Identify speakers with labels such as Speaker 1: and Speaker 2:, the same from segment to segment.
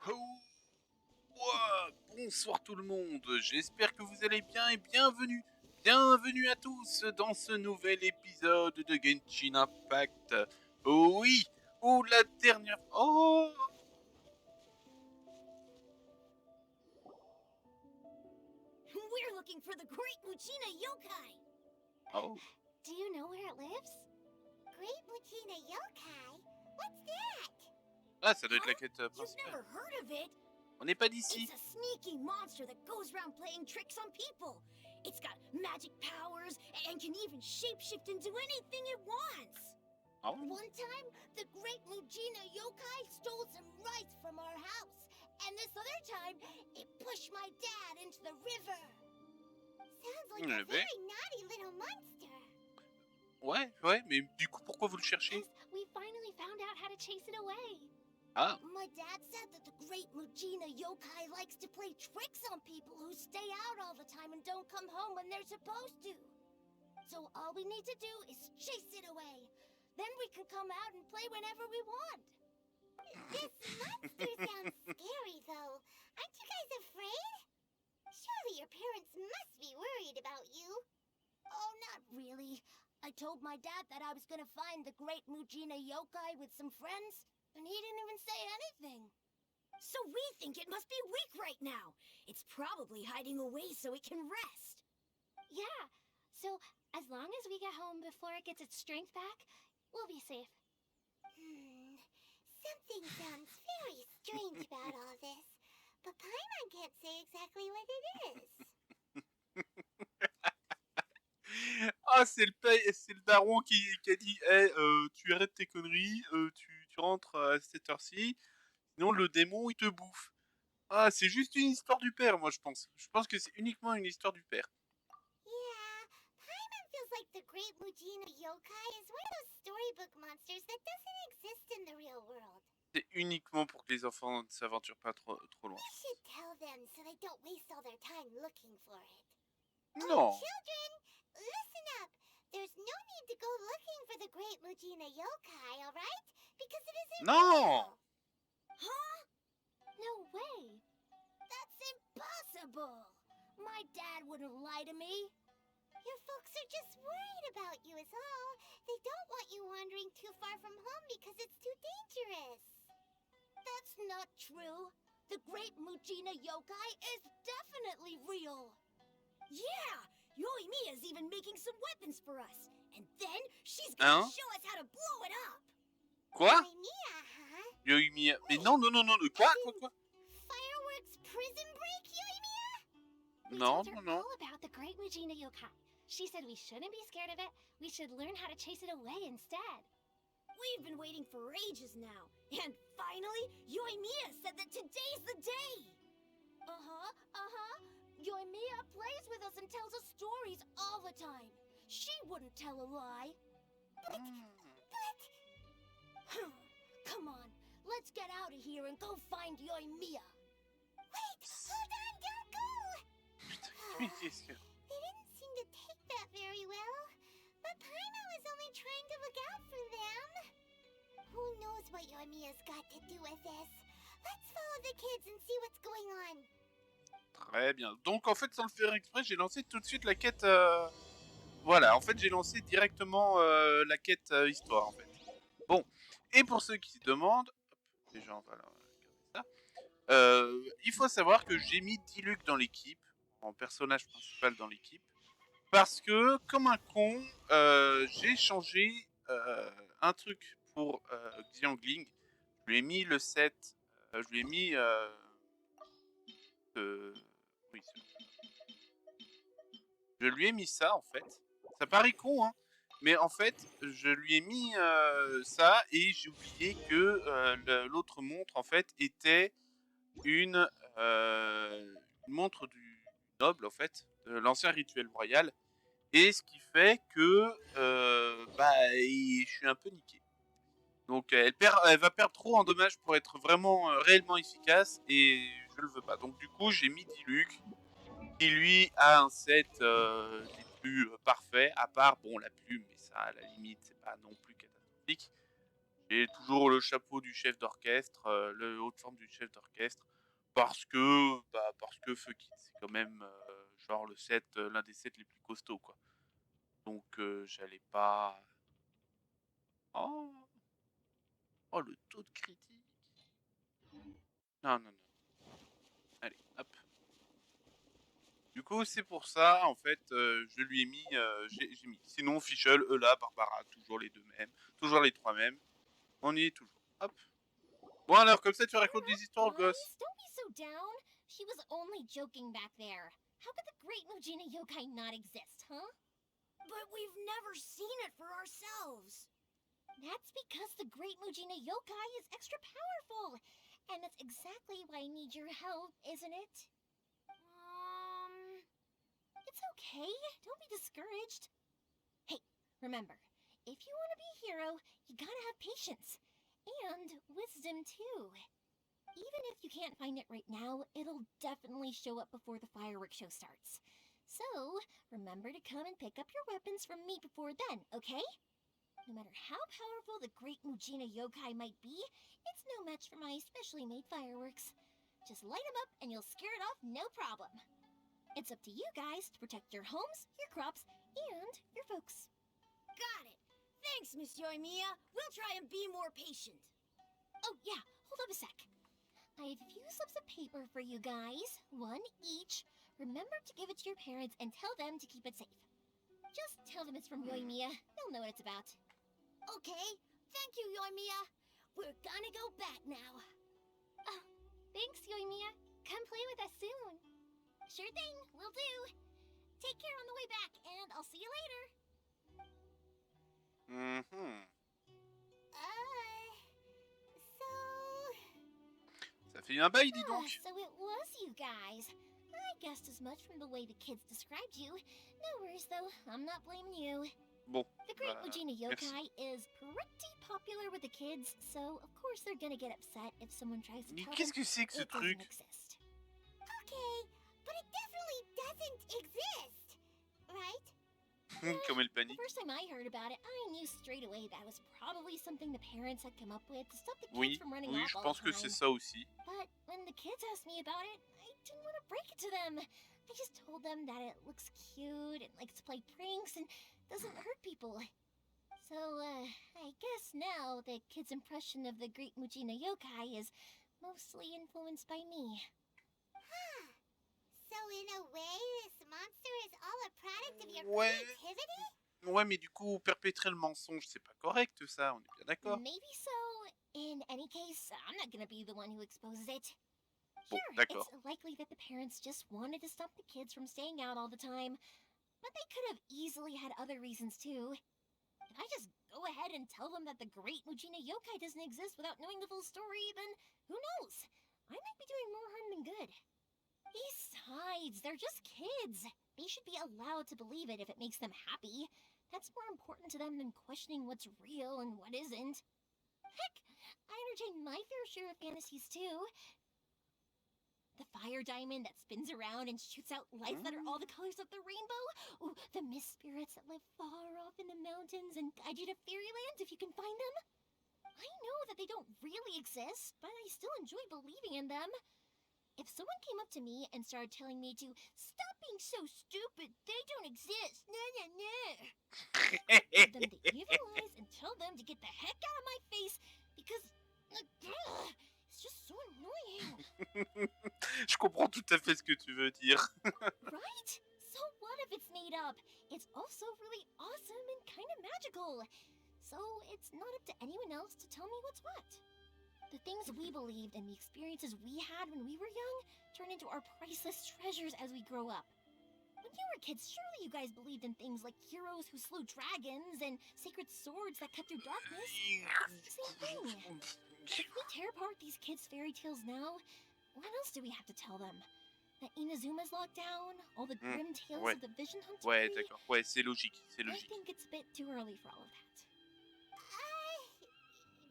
Speaker 1: Oh, ouah, bonsoir tout le monde, j'espère que vous allez bien et bienvenue, bienvenue à tous dans ce nouvel épisode de Genshin Impact. Oh oui, ou la dernière... Oh,
Speaker 2: We're looking for the Great Muchina Yokai!
Speaker 1: oh,
Speaker 2: Do you know where it lives? Great Muchina Yokai? What's that?
Speaker 1: ah ça doit être la quête
Speaker 2: You've
Speaker 1: principale.
Speaker 2: never heard of it?
Speaker 1: On n'est pas d'ici.
Speaker 2: It's a sneaky monster that goes around playing tricks on people. It's got magic powers and can even shapeshift into anything it wants.
Speaker 1: Oh.
Speaker 2: One time, the Great Muchina Yokai stole some rice from our house. And this other time, it pushed my dad into the river. Sounds like a very naughty little monster.
Speaker 1: Ouais, mais du coup pourquoi vous le cherchez?
Speaker 2: We finally found out how to chase it away.
Speaker 1: Ah.
Speaker 2: My dad said that the Great Muchina Yokai likes to play tricks on people who stay out all the time and don't come home when they're supposed to. So all we need to do is chase it away. Then we can come out and play whenever we want. This monster sounds scary, though. Aren't you guys afraid? Surely your parents must be worried about you. Oh, not really. I told my dad that I was gonna find the Great Muchina Yokai with some friends, and he didn't even say anything. So we think it must be weak right now. It's probably hiding away so it can rest. Yeah, so as long as we get home before it gets its strength back, we'll be safe. Something sounds very strange about all this, but Paimon can't say exactly what it is.
Speaker 1: Ah, c'est le daron qui a dit hey, tu arrêtes tes conneries, tu rentres à cette heure-ci, sinon le démon il te bouffe. Ah, c'est juste une histoire du père, moi je pense. Je pense que c'est uniquement une histoire du père.
Speaker 2: Yeah, Paimon feels like the Great Muchina Yokai is one of those storybook monsters that doesn't exist in the real world.
Speaker 1: C'est uniquement pour que les enfants ne s'aventurent pas trop loin.
Speaker 2: We should tell them so they don't waste all their time looking for it.
Speaker 1: Non.
Speaker 2: Oh, children, listen up. There's no need to go looking for the Great Muchina Yokai, all right? Because it isn't real. Huh? No way. That's impossible. My dad wouldn't lie to me. Your folks are just worried about you is all. They don't want you wandering too far from home because it's too dangerous. That's not true. The Great Muchina Yokai is definitely real. Yeah! Yoimiya's even making some weapons for us. And then she's gonna show us how to blow it up.
Speaker 1: Quoi?
Speaker 2: Yoimiya, huh?
Speaker 1: Yoimiya. Mais non, quoi?
Speaker 2: Fireworks prison break, Yoimiya?
Speaker 1: Non.
Speaker 2: All about the Great Muchina Yokai. She said we shouldn't be scared of it. We should learn how to chase it away instead. We've been waiting for ages now. And finally, Yoimiya said that today's the day. Yoimiya plays with us and tells us stories all the time. She wouldn't tell a lie. But... Come on, let's get out of here and go find Yoimiya. Wait, hold on, don't go! They didn't seem to take that very well. But Paimon was only trying to look out for them. Who knows what Yoimiya's got to do with this? Let's follow the kids and see what's going on.
Speaker 1: Très bien. Donc en fait, sans le faire exprès, j'ai lancé tout de suite la quête... Voilà, en fait, j'ai lancé directement la quête histoire, en fait. Bon, et pour ceux qui se demandent... Hop, déjà, on va regarder ça. Il faut savoir que j'ai mis Diluc dans l'équipe, en personnage principal dans l'équipe, parce que, comme un con, j'ai changé un truc pour Xiangling. Je lui ai mis le set... je lui ai mis... oui, je lui ai mis ça, en fait. Ça paraît con, hein, mais en fait, je lui ai mis ça et j'ai oublié que l'autre montre, en fait, était une montre du noble, en fait, de l'ancien rituel royal. Et ce qui fait que je suis un peu niqué. Donc elle va perdre trop en dommages pour être vraiment réellement efficace et je le veux pas. Donc du coup, j'ai mis Diluc qui lui a un set des plus parfaits, à part bon la plume, mais ça à la limite c'est pas non plus catastrophique. Et toujours le chapeau du chef d'orchestre, le haute forme du chef d'orchestre, parce que Fuck It, c'est quand même genre l'un des 7 les plus costauds, quoi. Donc j'allais pas. Oh, oh, le taux de critique. Non, non, non. Allez, hop. Du coup, c'est pour ça, en fait, je lui ai mis, j'ai mis. Sinon, Fischl, Eula, Barbara, toujours les deux mêmes, toujours les trois mêmes. On y est toujours. Hop. Bon alors, comme ça, tu racontes des histoires aux gosses.
Speaker 2: Don't be so down. She was only joking back there. How could the Great Mujina Yokai not exist, huh? But we've never seen it for ourselves. That's because the Great Mujina Yokai is extra powerful. And that's exactly why I need your help, isn't it? It's okay. Don't be discouraged. Hey, remember, if you want to be a hero, you gotta have patience. And wisdom, too. Even if you can't find it right now, it'll definitely show up before the fireworks show starts. So, remember to come and pick up your weapons from me before then, okay? No matter how powerful the Great Mujina Yokai might be, it's no match for my specially made fireworks. Just light them up and you'll scare it off no problem. It's up to you guys to protect your homes, your crops, and your folks. Got it. Thanks, Miss Yoimiya. We'll try and be more patient. Oh, yeah. Hold up a sec. I have a few slips of paper for you guys, one each. Remember to give it to your parents and tell them to keep it safe. Just tell them it's from Yoimiya. They'll know what it's about. Okay. Thank you, Yoimiya. We're gonna go back now. Oh, thanks, Yoimiya. Come play with us soon. Sure thing. Will do. Take care on the way back, and I'll see you later.
Speaker 1: Ça fait un bail, dis donc.
Speaker 2: So it was you guys. I guessed as much from the way the kids described you. No worries, though. I'm not blaming you.
Speaker 1: Bon.
Speaker 2: The Great Mujina Yokai is pretty popular with the kids, so of course they're gonna get upset if someone tries to
Speaker 1: Mais
Speaker 2: tell
Speaker 1: qu'est-ce
Speaker 2: them
Speaker 1: que c'est que ce
Speaker 2: it
Speaker 1: truc?
Speaker 2: doesn't exist. Okay, but it definitely doesn't exist, right?
Speaker 1: Comme elle
Speaker 2: The
Speaker 1: panique.
Speaker 2: first time I heard about it, I knew straight away that was probably something the parents had come up with to stop the kids
Speaker 1: Oui,
Speaker 2: from running
Speaker 1: oui,
Speaker 2: off
Speaker 1: je
Speaker 2: all
Speaker 1: pense
Speaker 2: the
Speaker 1: que
Speaker 2: time.
Speaker 1: c'est ça aussi.
Speaker 2: But when the kids asked me about it, I didn't want to break it to them. I just told them that it looks cute and likes to play pranks and doesn't hurt people. So, I guess now the kids' impression of the Great Mujina Yokai is mostly influenced by me.
Speaker 3: Huh. So in a way, this monster is all a product of your
Speaker 1: Ouais.
Speaker 3: creativity?
Speaker 1: Ouais, mais du coup, perpétrer le mensonge, c'est pas correct, ça, on est bien d'accord.
Speaker 2: Maybe so. In any case, I'm not gonna be the one who exposes it.
Speaker 1: Bon,
Speaker 2: Sure,
Speaker 1: d'accord.
Speaker 2: it's likely that the parents just wanted to stop the kids from staying out all the time, but they could have easily had other reasons too. If I just go ahead and tell them that the Great Mujina Yokai doesn't exist without knowing the full story, then who knows? I might be doing more harm than good. Besides, they're just kids. They should be allowed to believe it if it makes them happy. That's more important to them than questioning what's real and what isn't. Heck, I entertain my fair share of fantasies too. The fire diamond that spins around and shoots out lights that are all the colors of the rainbow. Ooh, the mist spirits that live far off in the mountains and guide you to fairyland if you can find them. I know that they don't really exist, but I still enjoy believing in them. If someone came up to me and started telling me to stop being so stupid, they don't exist. No, no, no. Give them the evil eyes and tell them to get the heck out of my face because it's just so annoying.
Speaker 1: Je comprends tout à fait ce que tu veux dire.
Speaker 2: Right? So what if it's made up? It's also really awesome and kind of magical. So it's not up to anyone else to tell me what's what. The things we believed and the experiences we had when we were young turn into our priceless treasures as we grow up. When you were kids, surely you guys believed in things like heroes who slew dragons and sacred swords that cut through darkness. It's the same thing. If we tear apart these kids' fairy tales now, what else do we have to tell them? That Inazuma's locked down, all the grim tales
Speaker 1: ouais.
Speaker 2: of the Vision Hunt
Speaker 1: Ouais,
Speaker 2: tree?
Speaker 1: d'accord. Ouais, c'est logique, c'est
Speaker 2: I
Speaker 1: logique.
Speaker 2: think it's a bit too early for all of that.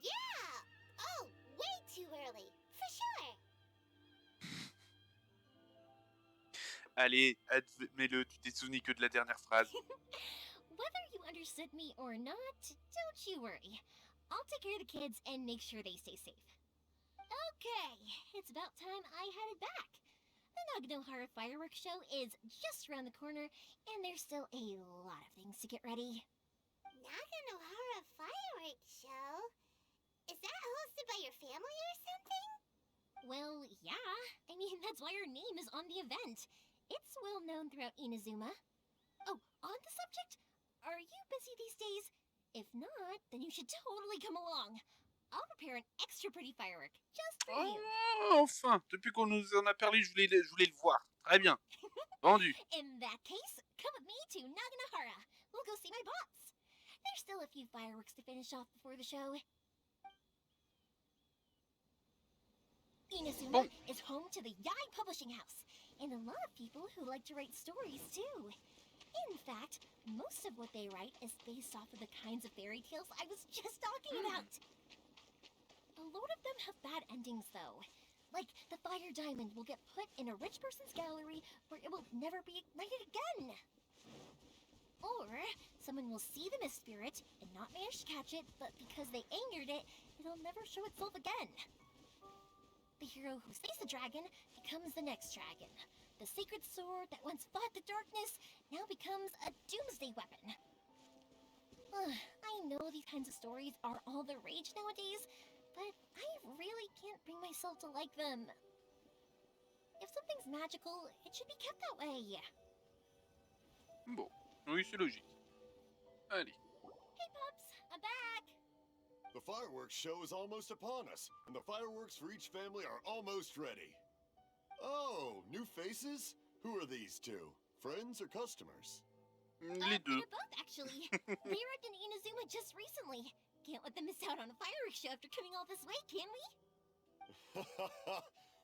Speaker 3: Yeah. Oh, way too early. For sure.
Speaker 1: Allez, admets-le, tu t'es souvenu que de la dernière phrase.
Speaker 2: Whether you understood me or not, don't you worry. I'll take care of the kids and make sure they stay safe. Okay, it's about time I headed back. The Naganohara fireworks show is just around the corner, and there's still a lot of things to get ready.
Speaker 3: Naganohara fireworks show? Is that hosted by your family or something?
Speaker 2: Well, yeah. I mean, that's why our name is on the event. It's well known throughout Inazuma. Oh, on the subject, are you busy these days? If not, then you should totally come along. I'll prepare an extra pretty firework, just for you.
Speaker 1: Oh, enfin, depuis qu'on nous en a parlé, je voulais le voir. Très bien. Vendu.
Speaker 2: In that case, come with me to Naganohara. We'll go see my boss. There's still a few fireworks to finish off before the show. Inazuma is home to the Yai Publishing House, and a lot of people who like to write stories too. In fact, most of what they write is based off of the kinds of fairy tales I was just talking about. A lot of them have bad endings though. Like, the fire diamond will get put in a rich person's gallery where it will never be ignited again. Or, someone will see the mist spirit and not manage to catch it, but because they angered it, it'll never show itself again. The hero who slays the dragon becomes the next dragon. The sacred sword that once fought the darkness now becomes a doomsday weapon. I know these kinds of stories are all the rage nowadays, but I really can't bring myself to like them. If something's magical, it should be kept that way.
Speaker 1: Bon, oui, c'est logique. Allez.
Speaker 2: Hey, Pops, I'm back.
Speaker 4: The fireworks show is almost upon us, and the fireworks for each family are almost ready. Oh, new faces? Who are these two? Friends or customers?
Speaker 1: Les deux.
Speaker 2: They're both, actually. They arrived in Inazuma just recently. Can't let them miss out on a fireworks show after coming all this way, can we?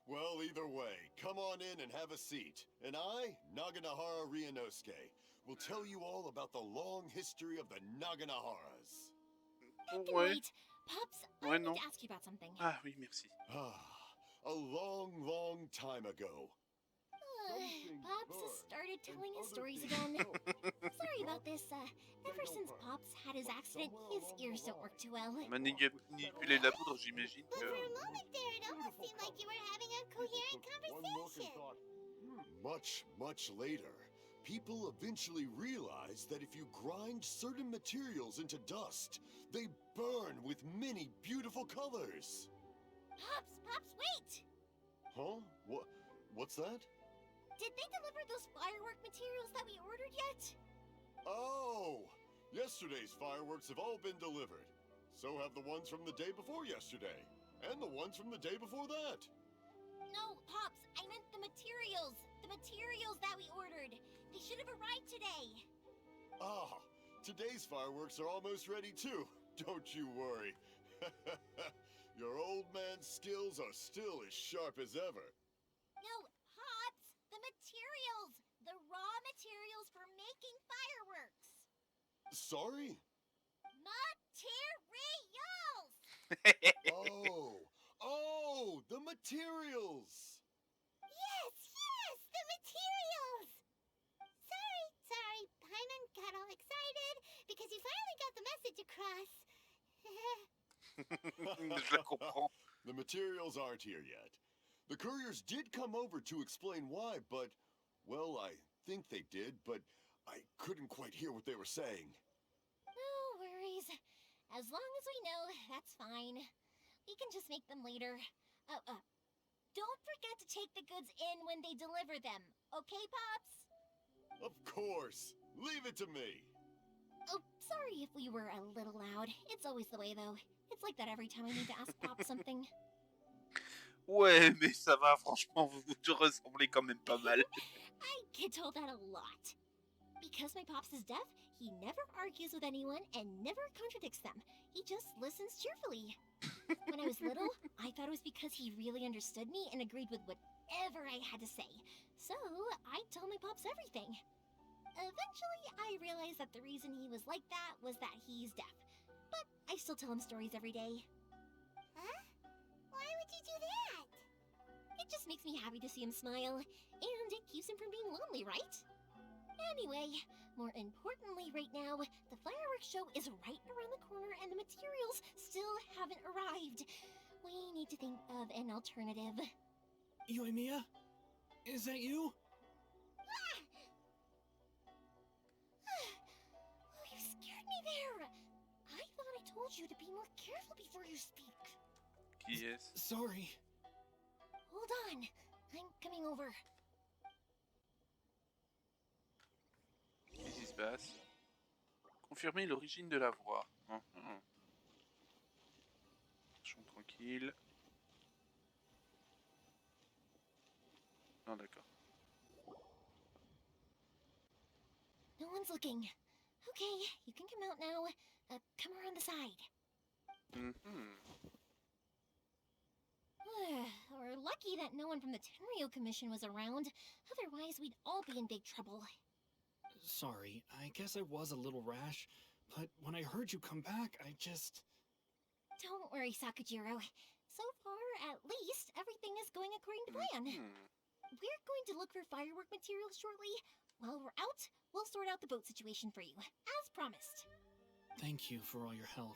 Speaker 4: Well, either way, come on in and have a seat. And I, Naganohara Ryunosuke, will tell you all about the long history of the Naganoharas.
Speaker 2: I can
Speaker 1: Ouais.
Speaker 2: wait. Pops, I
Speaker 1: Ouais,
Speaker 2: need
Speaker 1: non.
Speaker 2: to ask you about something.
Speaker 1: Ah oui, merci.
Speaker 4: A long, long time ago.
Speaker 2: Pops has started telling his stories again. Sorry about this. Ever since Pops had his accident, his ears don't work too well.
Speaker 1: Manipuler la poudre, j'imagine
Speaker 3: But
Speaker 1: que...
Speaker 3: for a moment there, it almost seemed like you were having a coherent conversation.
Speaker 4: Much, much later, people eventually realized that if you grind certain materials into dust, they burn with many beautiful colors.
Speaker 2: Pops, wait!
Speaker 4: Huh? What's that?
Speaker 2: Did they deliver those firework materials that we ordered yet?
Speaker 4: Oh! Yesterday's fireworks have all been delivered. So have the ones from the day before yesterday. And the ones from the day before that.
Speaker 2: No, Pops, I meant the materials. The materials that we ordered. They should have arrived today.
Speaker 4: Ah, today's fireworks are almost ready too. Don't you worry. Your old man's skills are still as sharp as ever.
Speaker 2: No, Pops, the materials. The raw materials for making fireworks.
Speaker 4: Sorry?
Speaker 2: Materials!
Speaker 4: Oh, the materials!
Speaker 3: Yes, the materials! Sorry, Paimon got all excited because you finally got the message across.
Speaker 1: Je la comprends.
Speaker 4: The materials aren't here yet. The couriers did come over to explain why, but, well, I think they did, but I couldn't quite hear what they were saying.
Speaker 2: No worries. As long as we know, that's fine. We can just make them later. Don't forget to take the goods in when they deliver them. Okay, Pops?
Speaker 4: Of course. Leave it to me.
Speaker 2: Oh, sorry if we were a little loud. It's always the way, though. It's like that every time I need to ask Pop something.
Speaker 1: Ouais, mais ça va, franchement, vous vous ressemblez quand même pas mal.
Speaker 2: I get told that a lot. Because my Pops is deaf, he never argues with anyone and never contradicts them. He just listens cheerfully. When I was little, I thought it was because he really understood me and agreed with whatever I had to say. So, I told my Pops everything. Eventually, I realized that the reason he was like that was that he's deaf. But I still tell him stories every day.
Speaker 3: Huh? Why would you do that?
Speaker 2: It just makes me happy to see him smile, and it keeps him from being lonely, right? Anyway, More importantly right now, the fireworks show is right around the corner and the materials still haven't arrived. We need to think of an alternative.
Speaker 5: Yoimiya? Is that you?
Speaker 2: Oh, you scared me there. I thought I told you to be more careful before you speak.
Speaker 1: Qui est-ce?
Speaker 5: Sorry.
Speaker 2: Hold on. I'm coming over.
Speaker 1: Qu'est-ce qui se passe? Confirmer l'origine de la voix. Marchons tranquille. Non, d'accord.
Speaker 2: No one's looking. Okay, you can come out now. Come around the side. We're lucky that no one from the Tenryo Commission was around. Otherwise, we'd all be in big trouble.
Speaker 5: Sorry, I guess I was a little rash, but when I heard you come back, I just...
Speaker 2: Don't worry, Sakajiro. So far, at least, everything is going according to plan. We're going to look for firework materials shortly. While we're out, we'll sort out the boat situation for you, as promised.
Speaker 5: Thank you for all your help.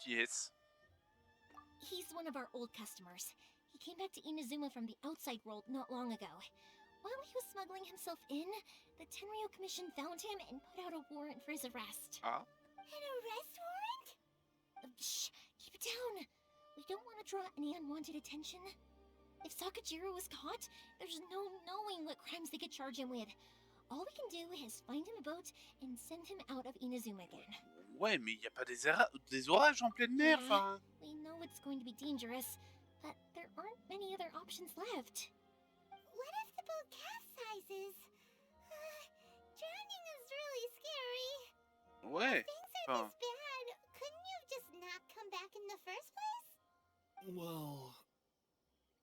Speaker 1: Qui est-ce?
Speaker 2: He's one of our old customers. He came back to Inazuma from the outside world not long ago. While he was smuggling himself in, the Tenryo Commission found him and put out a warrant for his arrest.
Speaker 1: Ah?
Speaker 3: An arrest warrant?
Speaker 2: Shh! Keep it down! We don't want to draw any unwanted attention. If Sakajiro was caught, there's no knowing what crimes they could charge him with. All we can do is find him a boat and send him out of Inazuma again.
Speaker 1: Ouais, mais y a pas des orages en pleine mer, enfin.
Speaker 2: We know it's going to be dangerous, but there aren't many other options left.
Speaker 3: What if the boat capsizes? Drowning is really scary.
Speaker 1: Ouais.
Speaker 3: Things are this bad. Couldn't you have just not come back in the first place?
Speaker 5: Well...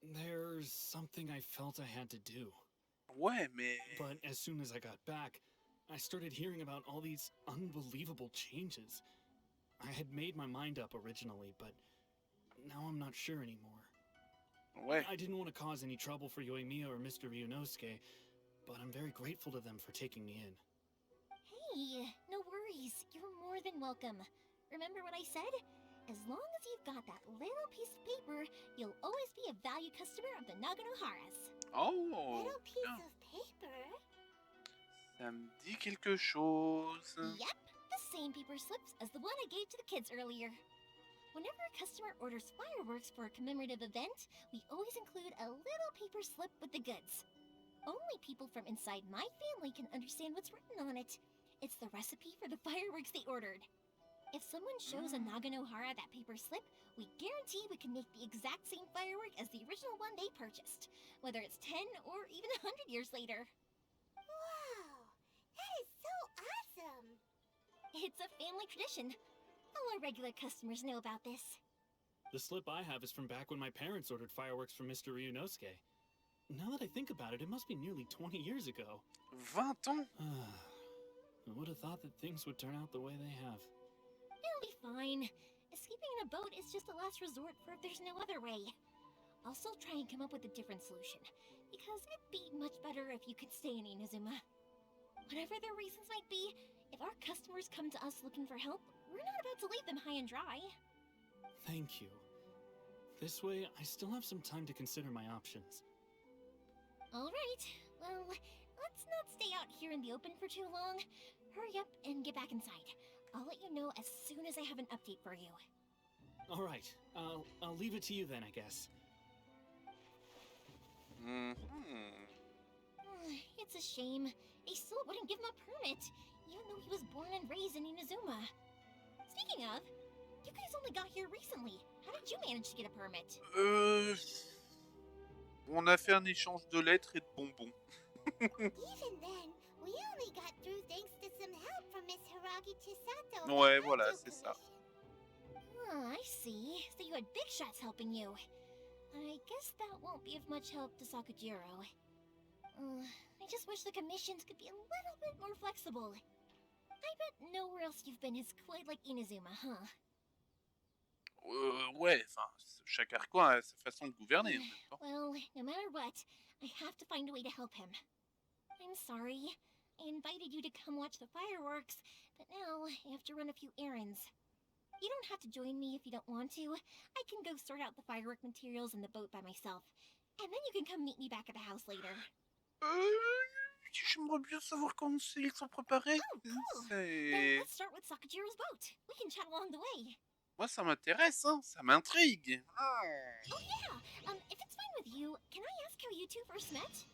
Speaker 5: there's something I felt I had to do.
Speaker 1: Ouais, mais...
Speaker 5: But as soon as I got back, I started hearing about all these unbelievable changes. I had made my mind up originally, but now I'm not sure anymore.
Speaker 1: Ouais.
Speaker 5: I didn't want to cause any trouble for Yoimiya or Mr. Ryunosuke, but I'm very grateful to them for taking me in.
Speaker 2: Hey, no worries. You're more than welcome. Remember what I said? As long as you've got that little piece of paper, you'll always be a valued customer of the Naganoharas.
Speaker 1: Oh!
Speaker 3: Little piece of paper?
Speaker 1: Ça me dit quelque chose.
Speaker 2: Yep, the same paper slips as the one I gave to the kids earlier. Whenever a customer orders fireworks for a commemorative event, we always include a little paper slip with the goods. Only people from inside my family can understand what's written on it. It's the recipe for the fireworks they ordered. If someone shows a Naganohara that paper slip, we guarantee we can make the exact same firework as the original one they purchased, whether it's 10 or even 100 years later.
Speaker 3: Wow! That is so awesome!
Speaker 2: It's a family tradition. All our regular customers know about this.
Speaker 5: The slip I have is from back when my parents ordered fireworks from Mr. Ryunosuke. Now that I think about it, it must be nearly 20 years ago.
Speaker 1: 20 ans?
Speaker 5: I would have thought that things would turn out the way they have.
Speaker 2: It'll be fine. Escaping in a boat is just a last resort for if there's no other way. I'll still try and come up with a different solution, because it'd be much better if you could stay in Inazuma. Whatever their reasons might be, if our customers come to us looking for help, we're not about to leave them high and dry.
Speaker 5: Thank you. This way, I still have some time to consider my options.
Speaker 2: Alright, well, let's not stay out here in the open for too long. Hurry up and get back inside. I'll let you know as soon as I have an update for you.
Speaker 5: Alright, I'll leave it to you then, I guess.
Speaker 2: It's a shame. They still wouldn't give him a permit, even though he was born and raised in Inazuma. Speaking of, you guys only got here recently. How did you manage to get a permit?
Speaker 1: On a fait un échange de lettres et de bonbons.
Speaker 3: Even then, we only got through thanks to some help from Miss Hiragi Chisato.
Speaker 1: Ouais, voilà, c'est ça.
Speaker 2: Oh, I see. So you had big shots helping you. I guess that won't be of much help to Sakajiro. I just wish the commissions could be a little bit more flexible. I bet nowhere else you've been is quite like Inazuma, huh?
Speaker 1: Ouais, enfin, chaque arcoin a sa façon de gouverner en même temps.
Speaker 2: Well, no matter what, I have to find a way to help him. I'm sorry. I invited you to come watch the fireworks, but now I have to run a few errands. You don't have to join me if you don't want to. I can go sort out the firework materials in the boat by myself. And then you can come meet me back at the house later.
Speaker 1: J'aimerais bien savoir comment ils sont préparés.
Speaker 2: Oh, cool! Then
Speaker 1: C'est...
Speaker 2: let's start with Sakajiro's boat. We can chat along the way.
Speaker 1: Moi, ça m'intéresse, hein. Ça m'intrigue.
Speaker 2: Oh yeah, if it's fine with you, can I ask how you two first met?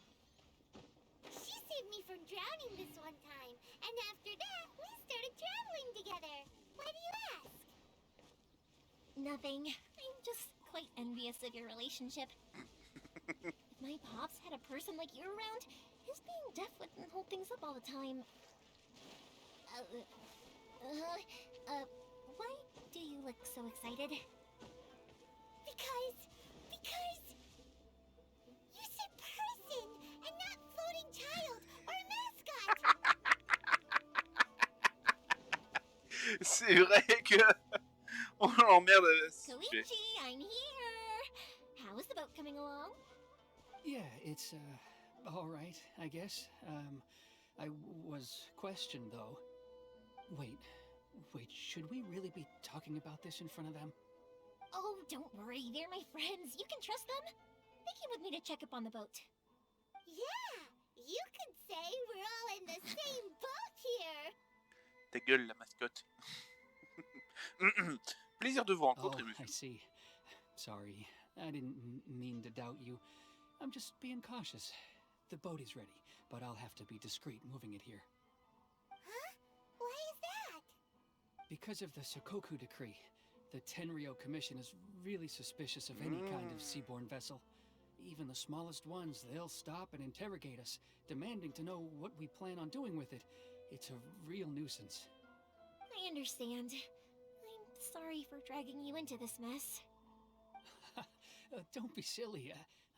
Speaker 3: She saved me from drowning this one time, and after that, we started traveling together. Why do you ask?
Speaker 2: Nothing. I'm just quite envious of your relationship. If my pops had a person like you around, his being deaf wouldn't hold things up all the time. Why do you look so excited?
Speaker 3: Because you said person and not floating child or mascot.
Speaker 1: C'est vrai que... On l'emmerde à ce sujet.
Speaker 2: Koichi, I'm here! How is the boat coming along?
Speaker 6: Yeah, it's, alright, I guess. I was questioned, though. Wait, should we really be talking about this in front of them?
Speaker 2: Oh, don't worry, they're my friends. You can trust them. They came with me to check up on the boat.
Speaker 3: Yeah, you could say we're all in the same boat here.
Speaker 1: Ta gueule, la mascotte. Plaisir de vous rencontrer,
Speaker 6: Oh,
Speaker 1: monsieur.
Speaker 6: I see. Sorry, I didn't mean to doubt you. I'm just being cautious. The boat is ready, but I'll have to be discreet moving it here.
Speaker 3: Huh? Why is that?
Speaker 6: Because of the Sokoku decree, the Tenryo Commission is really suspicious of any kind of seaborne vessel. Even the smallest ones, they'll stop and interrogate us, demanding to know what we plan on doing with it. It's a real nuisance.
Speaker 2: I understand. I'm sorry for dragging you into this mess.
Speaker 6: Don't be silly.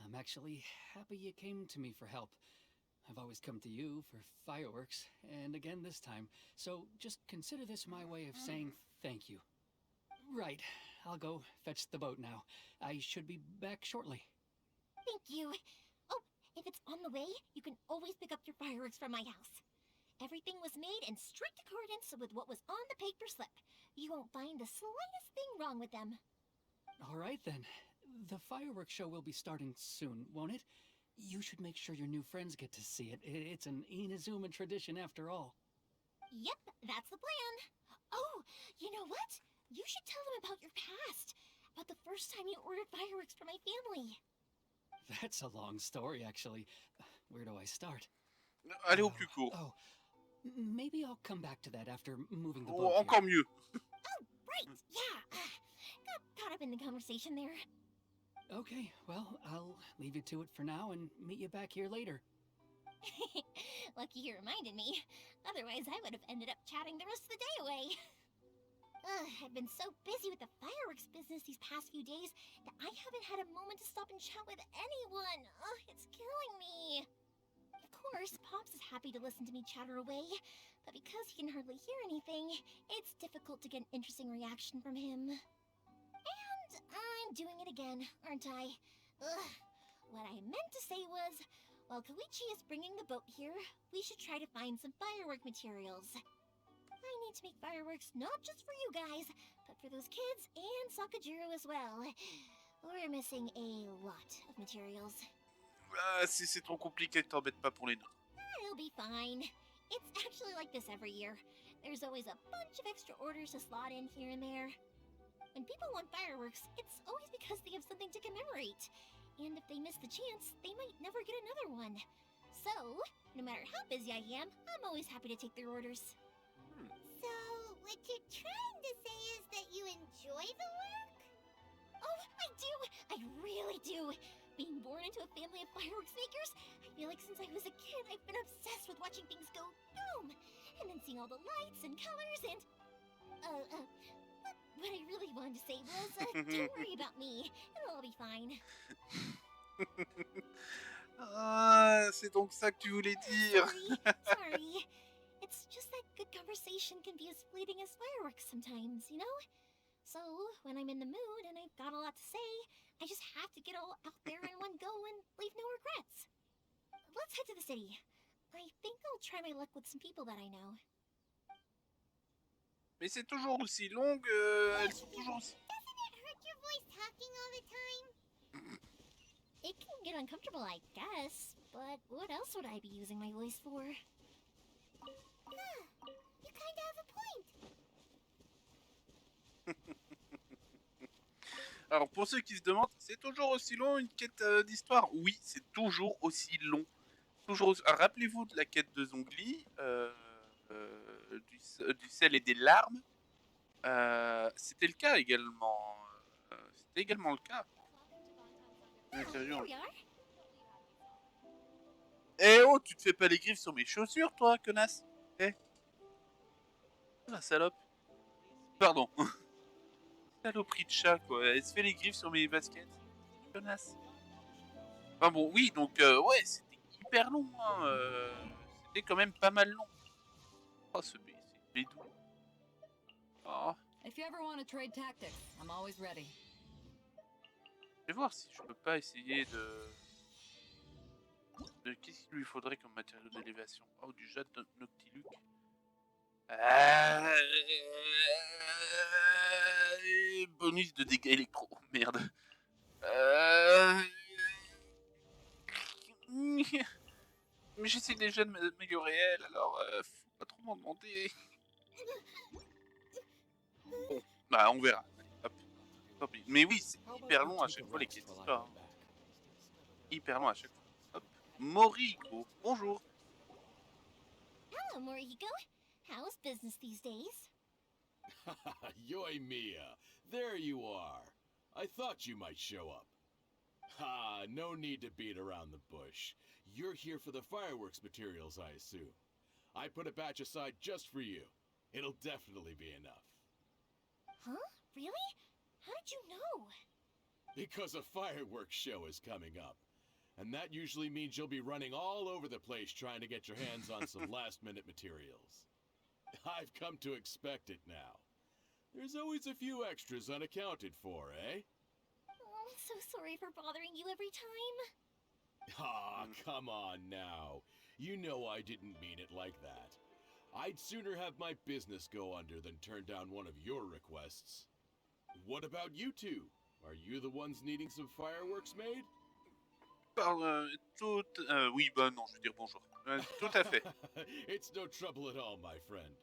Speaker 6: I'm actually happy you came to me for help. I've always come to you for fireworks, and again this time, so just consider this my way of saying thank you. Right, I'll go fetch the boat now. I should be back shortly.
Speaker 2: Thank you. Oh, if it's on the way, you can always pick up your fireworks from my house. Everything was made in strict accordance with what was on the paper slip. You won't find the slightest thing wrong with them.
Speaker 6: All right then. The fireworks show will be starting soon, won't it? You should make sure your new friends get to see it. It's an Inazuma tradition after all.
Speaker 2: Yep, that's the plan. Oh, you know what? You should tell them about your past. About the first time you ordered fireworks for my family.
Speaker 6: That's a long story, actually. Where do I start?
Speaker 1: Allez au plus court.
Speaker 6: Oh, maybe I'll come back to that after moving the
Speaker 1: Oh,
Speaker 6: boat
Speaker 1: encore
Speaker 6: here.
Speaker 1: mieux.
Speaker 2: Oh, right, yeah. Got caught up in the conversation there.
Speaker 6: Okay, well, I'll leave you to it for now and meet you back here later.
Speaker 2: Lucky you reminded me. Otherwise, I would have ended up chatting the rest of the day away. I've been so busy with the fireworks business these past few days that I haven't had a moment to stop and chat with anyone. It's killing me. Of course, Pops is happy to listen to me chatter away, but because he can hardly hear anything, it's difficult to get an interesting reaction from him. And I'm doing it again, aren't I? What I meant to say was, while Koichi is bringing the boat here, we should try to find some firework materials. I need to make fireworks not just for you guys, but for those kids and Sakajiro as well. We're missing a lot of materials.
Speaker 1: Ah, si c'est trop compliqué, t'embête pas pour les noms.
Speaker 2: It'll be fine. It's actually like this every year. There's always a bunch of extra orders to slot in here and there. When people want fireworks, it's always because they have something to commemorate. And if they miss the chance, they might never get another one. So, no matter how busy I am, I'm always happy to take their orders.
Speaker 3: So, what you're trying to say is that you enjoy the work?
Speaker 2: Oh, I do! I really do! Being born into a family of fireworks makers, I feel like since I was a kid, I've been obsessed with watching things go boom! And then seeing all the lights and colors and... What I really wanted to say was, don't worry about me. It'll all be fine.
Speaker 1: Ah, c'est donc ça que tu voulais dire.
Speaker 2: Sorry. It's just that good conversation can be as fleeting as fireworks sometimes, you know? So, when I'm in the mood and I've got a lot to say, I just have to get all out there in one go and leave no regrets. Let's head to the city.
Speaker 3: I think I'll try my luck with some people that I know.
Speaker 1: Mais c'est toujours aussi long, elles sont toujours aussi...
Speaker 3: Doesn't it hurt your voice talking all the time? It can get uncomfortable, I guess, but what else would I be using my voice for? Huh, you kinda have a point.
Speaker 1: Alors pour ceux qui se demandent, c'est toujours aussi long une quête d'histoire? Oui, c'est toujours aussi long. Toujours aussi... Rappelez-vous de la quête de Zongli, du sel et des larmes. C'était le cas également. C'était également le cas.
Speaker 3: Here we are.
Speaker 1: Eh oh, tu te fais pas les griffes sur mes chaussures, toi, connasse. Eh. La salope. Pardon. Saloperie de chat, quoi. Elle se fait les griffes sur mes baskets. Connasse. Enfin bon, oui, donc, ouais, c'était hyper long. Hein, c'était quand même pas mal long. Oh, ce bédou. Oh.
Speaker 7: If you ever want to trade tactics, I'm always ready.
Speaker 1: Je vais voir si je peux pas essayer de qu'est-ce qu'il lui faudrait comme matériau d'élévation? Oh, du jet de Noctiluc. Bonus de dégâts électro. Merde. Mais j'essaie déjà de m'améliorer elle, alors faut pas trop m'en demander. Bon, bah on verra. Allez, hop. Tant pis. Mais oui, c'est hyper long à chaque fois les quêtes d'histoire. Hein. Hyper long à chaque fois. Hop. Moriko, bonjour.
Speaker 3: Hello, Morihiko. How's business these days?
Speaker 8: Yoi Mia, there you are. I thought you might show up. Ha, no need to beat around the bush. You're here for the fireworks materials, I assume. I put a batch aside just for you. It'll definitely be enough.
Speaker 3: Huh? Really? How did you know?
Speaker 8: Because a fireworks show is coming up. And that usually means you'll be running all over the place trying to get your hands on some last-minute materials. I've come to expect it now. There's always a few extras unaccounted for, eh?
Speaker 3: Oh, I'm so sorry for bothering you every time.
Speaker 8: Ah, come on now. You know I didn't mean it like that. I'd sooner have my business go under than turn down one of your requests. What about you two? Are you the ones needing some fireworks made?
Speaker 1: Oui, bah non, je veux dire bonjour. Tout à fait.
Speaker 8: It's no trouble at all, my friend.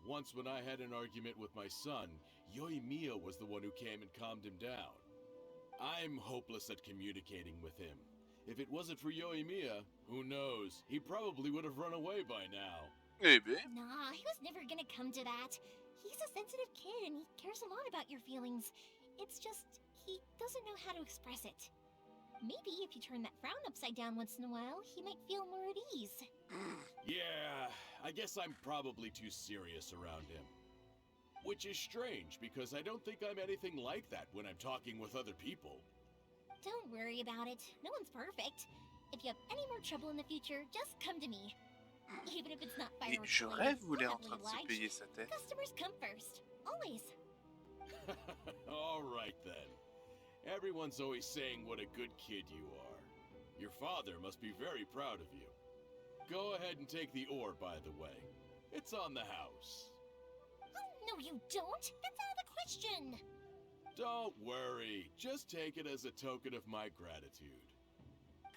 Speaker 8: Once when I had an argument with my son, Yoimiya was the one who came and calmed him down. I'm hopeless at communicating with him. If it wasn't for Yoimiya, who knows? He probably would have run away by now.
Speaker 1: Eh ben.
Speaker 3: Nah, he was never gonna come to that. He's a sensitive kid and he cares a lot about your feelings. It's just, he doesn't know how to express it. Maybe if you turn that frown upside down once in a while, he might feel more at ease.
Speaker 8: Yeah, I guess I'm probably too serious around him. Which is strange, because I don't think I'm anything like that when I'm talking with other people.
Speaker 3: Don't worry about it. No one's perfect. If you have any more trouble in the future, just come to me. Even if it's not
Speaker 1: Et
Speaker 3: fireworks
Speaker 1: je
Speaker 3: related,
Speaker 1: rêve où elle est en
Speaker 3: I'll
Speaker 1: train de se
Speaker 3: oblige.
Speaker 1: payer sa tête.
Speaker 3: Customers come first. Always.
Speaker 8: All right then. Everyone's always saying what a good kid you are. Your father must be very proud of you. Go ahead and take the ore, by the way. It's on the house.
Speaker 3: Oh, no you don't. That's out of the question.
Speaker 8: Don't worry. Just take it as a token of my gratitude.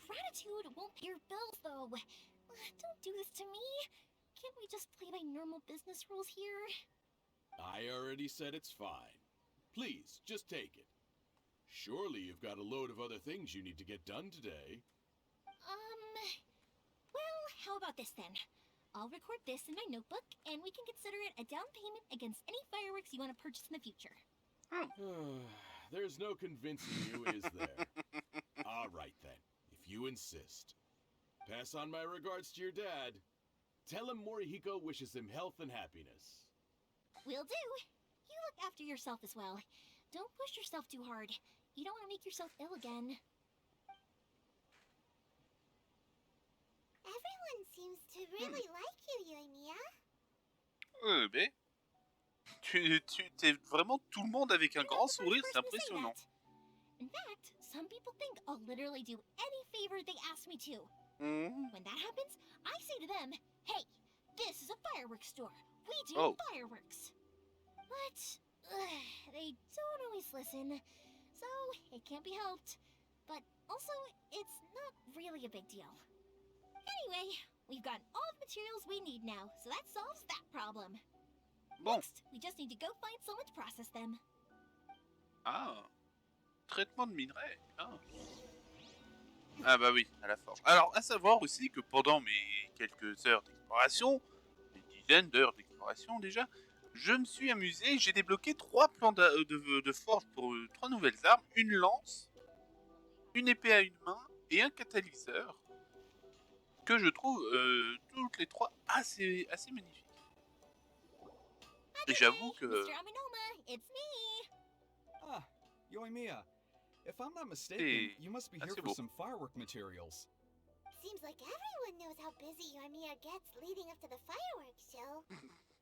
Speaker 3: Gratitude won't pay your bills, though. Don't do this to me. Can't we just play by normal business rules here?
Speaker 8: I already said it's fine. Please, just take it. Surely you've got a load of other things you need to get done today.
Speaker 3: Well, how about this then? I'll record this in my notebook, and we can consider it a down payment against any fireworks you want to purchase in the future.
Speaker 8: There's no convincing you, is there? All right then, if you insist. Pass on my regards to your dad. Tell him Morihiko wishes him health and happiness.
Speaker 3: Will do. You look after yourself as well. Don't push yourself too hard. You don't want to make yourself ill again.
Speaker 2: Everyone seems to really like you, Yoimiya.
Speaker 1: Ben. T'es vraiment tout le monde avec un
Speaker 3: You're
Speaker 1: grand
Speaker 3: not the first
Speaker 1: sourire, c'est
Speaker 3: person to say
Speaker 1: impressionnant.
Speaker 3: that. In fact, some people think I'll literally do any favor they ask me to.
Speaker 1: Mhm.
Speaker 3: When that happens, I say to them, hey, this is a fireworks store. We do
Speaker 1: Oh.
Speaker 3: fireworks. But they don't always listen, so it can't be helped. But also, it's not really a big deal. Anyway, we've got all the materials we need now, so that solves that problem.
Speaker 1: Bon.
Speaker 3: Next, we just need to go find someone to process them.
Speaker 1: Ah. Traitement de minerai. Ah bah oui, à la forge. Alors, à savoir aussi que pendant mes quelques heures d'exploration, des dizaines d'heures d'exploration déjà, je me suis amusé, j'ai débloqué 3 plans de forge pour 3 nouvelles armes, une lance, une épée à une main et un catalyseur, que je trouve toutes les 3 assez magnifiques. Et j'avoue que...
Speaker 3: Mr. Aminoma, it's me!
Speaker 9: Ah, Yoimiya. If I'm not mistaken, you must be here
Speaker 1: assez
Speaker 9: for
Speaker 1: beau.
Speaker 9: some firework materials.
Speaker 2: Seems like everyone knows how busy Yoimiya gets leading up to the fireworks show.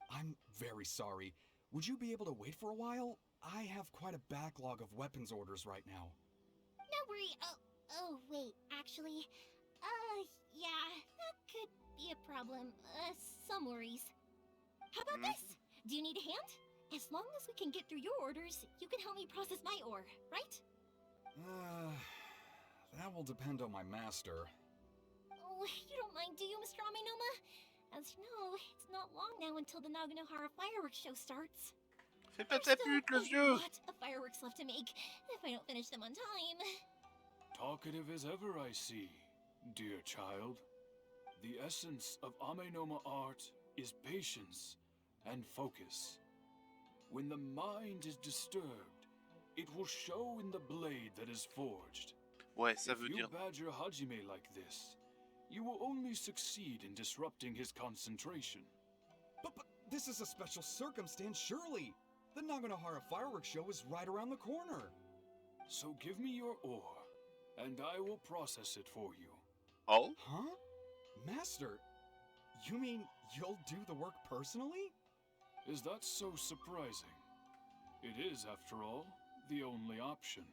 Speaker 9: I'm very sorry. Would you be able to wait for a while? I have quite a backlog of weapons orders right now.
Speaker 3: No worry. Oh, wait, actually, yeah, that could be a problem. Some worries. How about this? Do you need a hand? As long as we can get through your orders, you can help me process my ore, right?
Speaker 9: That will depend on my master.
Speaker 3: Oh, you don't mind, do you, Mr. Aminoma? As you know, it's not long now until the Naganohara fireworks show starts.
Speaker 1: Fais pas
Speaker 3: There's
Speaker 1: ta
Speaker 3: still
Speaker 1: pute, le
Speaker 3: a
Speaker 1: vieux!
Speaker 3: lot of fireworks left to make if I don't finish them on time.
Speaker 10: Talkative as ever, I see, dear child. The essence of Amenoma art is patience and focus. When the mind is disturbed, it will show in the blade that is forged.
Speaker 1: Ouais, ça
Speaker 10: If
Speaker 1: veut
Speaker 10: you
Speaker 1: dire...
Speaker 10: badger Hajime like this, you will only succeed in disrupting his concentration.
Speaker 9: But this is a special circumstance, surely. The Naganohara fireworks show is right around the corner.
Speaker 10: So give me your ore, and I will process it for you.
Speaker 1: Oh?
Speaker 9: Huh? Master, you mean you'll do the work personally?
Speaker 10: Is that so surprising? It is, after all, the only option.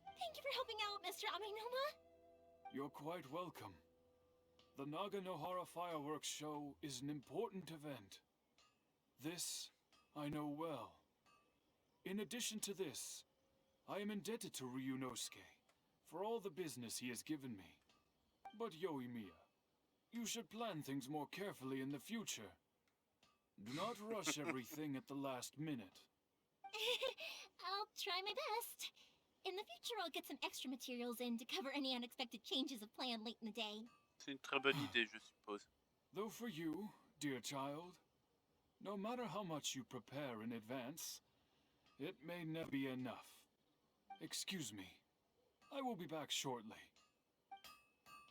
Speaker 3: Thank you for helping out, Mr. Aminoma.
Speaker 10: You're quite welcome. The Naganohara fireworks show is an important event. This I know well. In addition to this, I am indebted to Ryunosuke for all the business he has given me. But Yoimiya, you should plan things more carefully in the future. Do not rush everything at the last minute.
Speaker 3: I'll try my best. In the future, I'll get some extra materials in to cover any unexpected changes of plan late in the day.
Speaker 1: C'est une très bonne idée, je suppose.
Speaker 10: Though for you, dear child, no matter how much you prepare in advance, it may never be enough. Excuse me. I will be back shortly.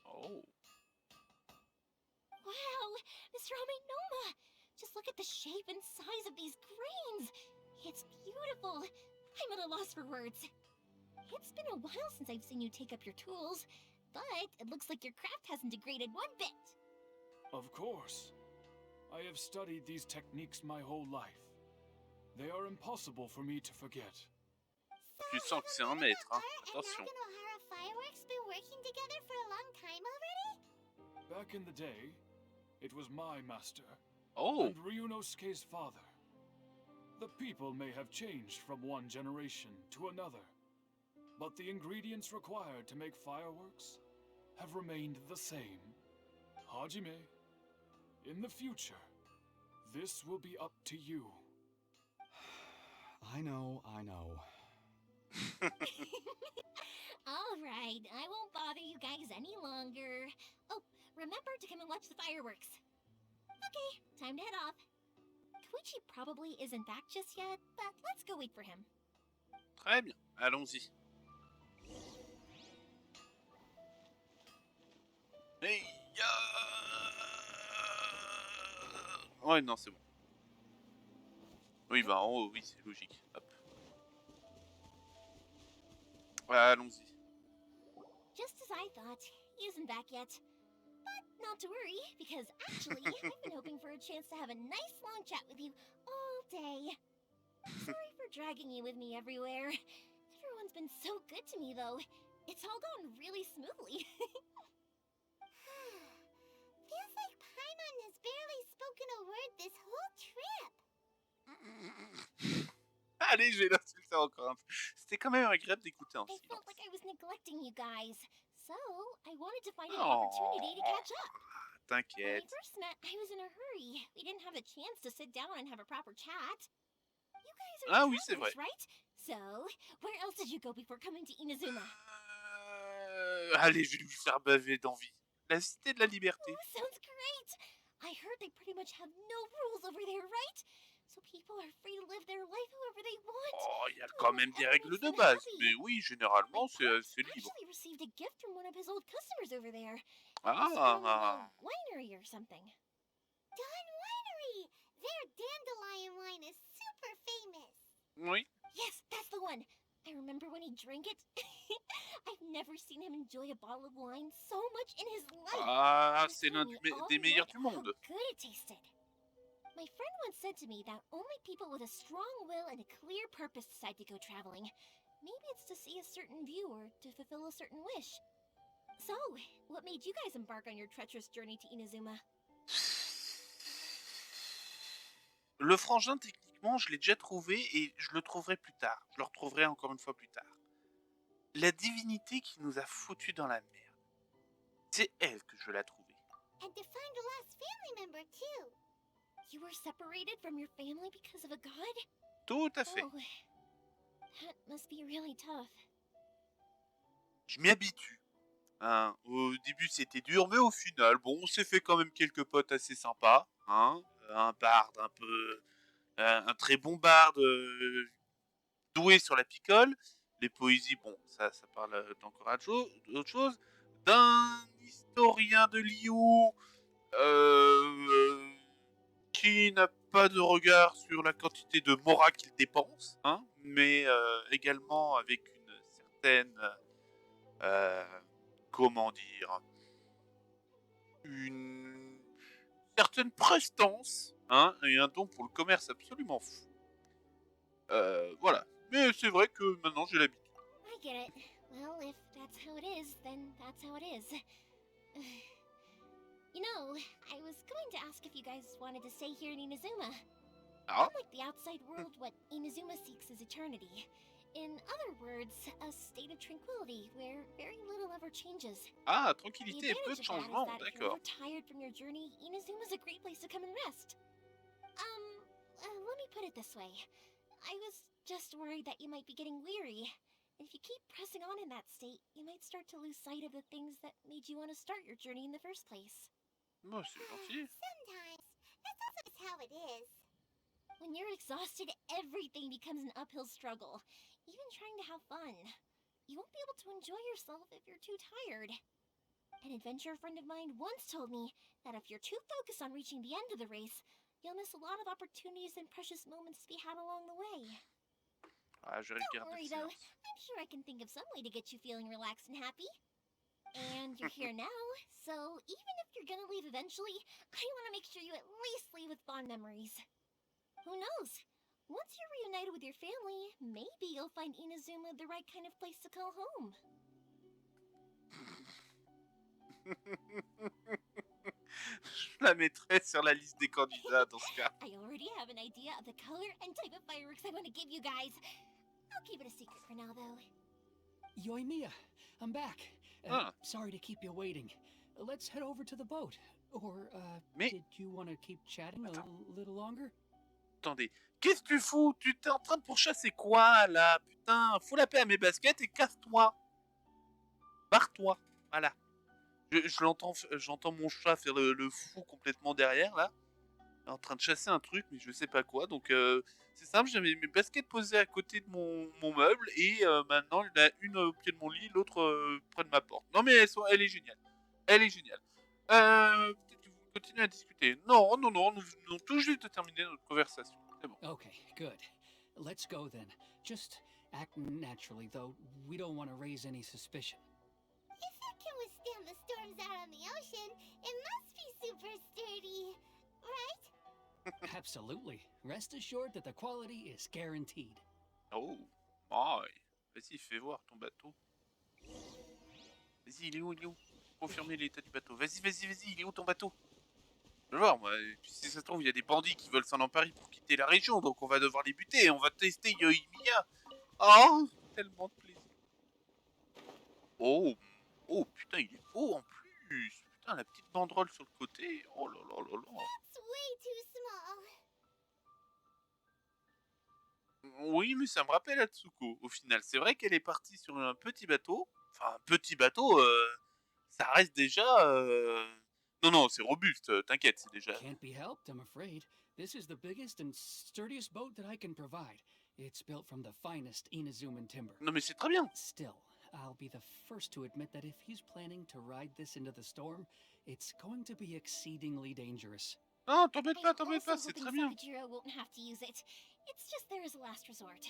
Speaker 1: Oh.
Speaker 3: Wow, Mr. Aminoma! Just look at the shape and size of these grains! It's beautiful! I'm at a loss for words. It's been a while since I've seen you take up your tools, but it looks like your craft hasn't degraded one bit.
Speaker 10: Of course. I have studied these techniques my whole life. They are impossible for me to forget.
Speaker 1: Tu sens que c'est un maître, hein.
Speaker 2: And
Speaker 1: Attention.
Speaker 2: Naganohara fireworks been working together for a long time already?
Speaker 10: Back in the day, it was my master,
Speaker 1: Oh.
Speaker 10: and Ryunosuke's father. The people may have changed from one generation to another, but the ingredients required to make fireworks have remained the same. Hajime, in the future, this will be up to you.
Speaker 9: I know.
Speaker 3: All right, I won't bother you guys any longer. Oh, remember to come and watch the fireworks. Okay, time to head off. Koichi probably isn't back just yet, but let's go wait for him.
Speaker 1: Très bien, allons-y. Hey, ouais, non, c'est bon. Oui, bah en haut, oui, c'est logique. Hop. Allons-y.
Speaker 3: Just as I thought, he isn't back yet. But not to worry, because actually, I've been hoping for a chance to have a nice long chat with you all day. Sorry for dragging you with me everywhere. Everyone's been so good to me, though. It's all gone really smoothly.
Speaker 2: Feels like Paimon has barely spoken a word this whole trip.
Speaker 1: Allez, je vais l'insulter encore un peu. C'était quand même agréable d'écouter en
Speaker 3: I
Speaker 1: silence.
Speaker 3: felt like I was neglecting you guys, so I wanted to find an
Speaker 1: Oh,
Speaker 3: opportunity to catch up. When we
Speaker 1: t'inquiète.
Speaker 3: first met, I was in a hurry. We didn't have a chance to sit down and have a proper chat. You guys are
Speaker 1: Ah oui, c'est vrai.
Speaker 3: travelers, right? So, where else did you go before coming to Inazuma?
Speaker 1: Allez, je vais lui faire baver d'envie. La cité de la liberté.
Speaker 3: Oh, sounds great! I heard they pretty much have no rules over there, right? So people are free to live their life however they want.
Speaker 1: Oh, il y a quand même des règles de base. Mais oui, généralement, c'est libre.
Speaker 3: Actually received a gift from one of his old customers over there.
Speaker 1: Ah,
Speaker 3: Winery or something.
Speaker 2: Dawn Winery! Their dandelion wine is super famous.
Speaker 1: oui.
Speaker 3: Yes, that's the one. I remember when he drank it. I've never seen him enjoy a bottle of wine so much in his life.
Speaker 1: Ah,
Speaker 3: He was
Speaker 1: c'est l'un
Speaker 3: telling me all
Speaker 1: des meilleurs
Speaker 3: night
Speaker 1: du monde.
Speaker 3: How good it tasted. My friend once said to me that only people with a strong will and a clear purpose decide to go traveling. Maybe it's to see a certain view or to fulfill a certain wish. So, what made you guys embark on your treacherous journey to Inazuma?
Speaker 1: Le frangin, techniquement, je l'ai déjà trouvé et je le trouverai plus tard. Je le retrouverai encore une fois plus tard. La divinité qui nous a foutus dans la merde. C'est elle que je l'ai trouvée.
Speaker 2: And to find a lost family member, too.
Speaker 3: You were separated from your family because of a god?
Speaker 1: Tout à fait.
Speaker 3: Oh, that must be really tough.
Speaker 1: Je m'y habitue. Hein, au début, c'était dur, mais au final, bon, on s'est fait quand même quelques potes assez sympas. Hein, un barde un peu... un très bon barde doué sur la picole. Les poésies, bon, ça parle encore d'autre chose. D'un historien de Liu qui n'a pas de regard sur la quantité de mora qu'il dépense, hein, mais également avec une certaine... comment dire, une certaine prestance, hein, et un don pour le commerce absolument fou. Voilà. Mais c'est vrai que maintenant j'ai l'habitude.
Speaker 3: I get it. Well, if that's how it is, then that's how it is. You know, I was going to ask if you guys wanted to stay here in Inazuma.
Speaker 1: Ah,
Speaker 3: Unlike the outside world, what Inazuma seeks is eternity. In other words, a state of tranquility where very little ever changes.
Speaker 1: ah,
Speaker 3: The
Speaker 1: tranquillité et peu
Speaker 3: advantage
Speaker 1: de
Speaker 3: of that
Speaker 1: changement,
Speaker 3: is that if you're
Speaker 1: d'accord.
Speaker 3: ever tired from your journey, Inazuma's a great place to come and rest. Let me put it this way. I was just worried that you might be getting weary. If you keep pressing on in that state, you might start to lose sight of the things that made you want to start your journey in the first place.
Speaker 1: Bon, c'est gentil.
Speaker 2: Sometimes. That's also just how it is.
Speaker 3: When you're exhausted, everything becomes an uphill struggle, even trying to have fun. You won't be able to enjoy yourself if you're too tired. An adventurer friend of mine once told me that if you're too focused on reaching the end of the race, you'll miss a lot of opportunities and precious moments to be had along the way.
Speaker 1: Ah, je
Speaker 3: Don't
Speaker 1: regarde
Speaker 3: worry
Speaker 1: le
Speaker 3: though,
Speaker 1: silence.
Speaker 3: I'm sure I can think of some way to get you feeling relaxed and happy. And you're here now, so even if you're gonna leave eventually, I want to make sure you at least leave with fond memories. Who knows? Once you're reunited with your family, maybe you'll find Inazuma the right kind of place to call home.
Speaker 1: Je la mettrai sur la liste des candidats dans ce cas.
Speaker 3: I already have an idea of the color and type of fireworks I want to give you guys. I'll keep it a secret for now, though.
Speaker 6: Yoimiya, I'm back.
Speaker 1: Ah.
Speaker 6: Sorry to keep you waiting. Let's head over to the boat. Or,
Speaker 1: Mais-
Speaker 6: did you want to keep chatting a little longer?
Speaker 1: Attendez, qu'est-ce que tu fous? Tu t'es en train de pourchasser quoi, là? Putain, fous la paix à mes baskets et casse-toi. Barre-toi, voilà. Je l'entends, j'entends mon chat faire le fou complètement derrière, là. En train de chasser un truc, mais je sais pas quoi. Donc, c'est simple, j'avais mes baskets posées à côté de mon meuble. Et maintenant, il y en a une au pied de mon lit, l'autre près de ma porte. Non, mais elle est géniale. Elle est géniale. Peut-être que vous continuez à discuter. Non, nous venons tout juste de terminer notre conversation. C'est bon.
Speaker 6: Okay, good. Let's go then. Just act naturally, though. We don't want to raise any suspicion.
Speaker 2: If it can withstand the storms out on the ocean, it must be super sturdy, right?
Speaker 6: Absolutely. Rest assured that the quality is guaranteed.
Speaker 1: Oh, my. Vas-y, fais voir ton bateau. Vas-y, il est où? confirmer l'état du bateau. Vas-y, il est où ton bateau? Je vais voir, moi. Si ça se trouve, il y a des bandits qui veulent s'en emparer pour quitter la région, donc on va devoir les buter. On va tester Yoimiya. Oh, tellement de plaisir. Oh, oh, putain, il est beau en plus. Putain, la petite banderole sur le côté. Oh là là là là.
Speaker 2: That's way too small.
Speaker 1: Oui, mais ça me rappelle Atsuko, au final. C'est vrai qu'elle est partie sur un petit bateau. Enfin, un petit bateau, ça reste déjà... Non, non, c'est robuste, t'inquiète, c'est déjà...
Speaker 6: Can't be helped, I'm afraid. This is the biggest and sturdiest boat that I can provide. It's built from the finest Inazuman timber.
Speaker 1: Non, mais c'est très bien.
Speaker 6: Still, I'll be the first to admit that if he's planning to ride this into the storm, it's going to be exceedingly dangerous.
Speaker 1: Non, t'embête pas,
Speaker 3: I'm also
Speaker 1: c'est
Speaker 3: hoping
Speaker 1: très bien.
Speaker 3: Sakajiro won't have to use it. It's just there as a last resort.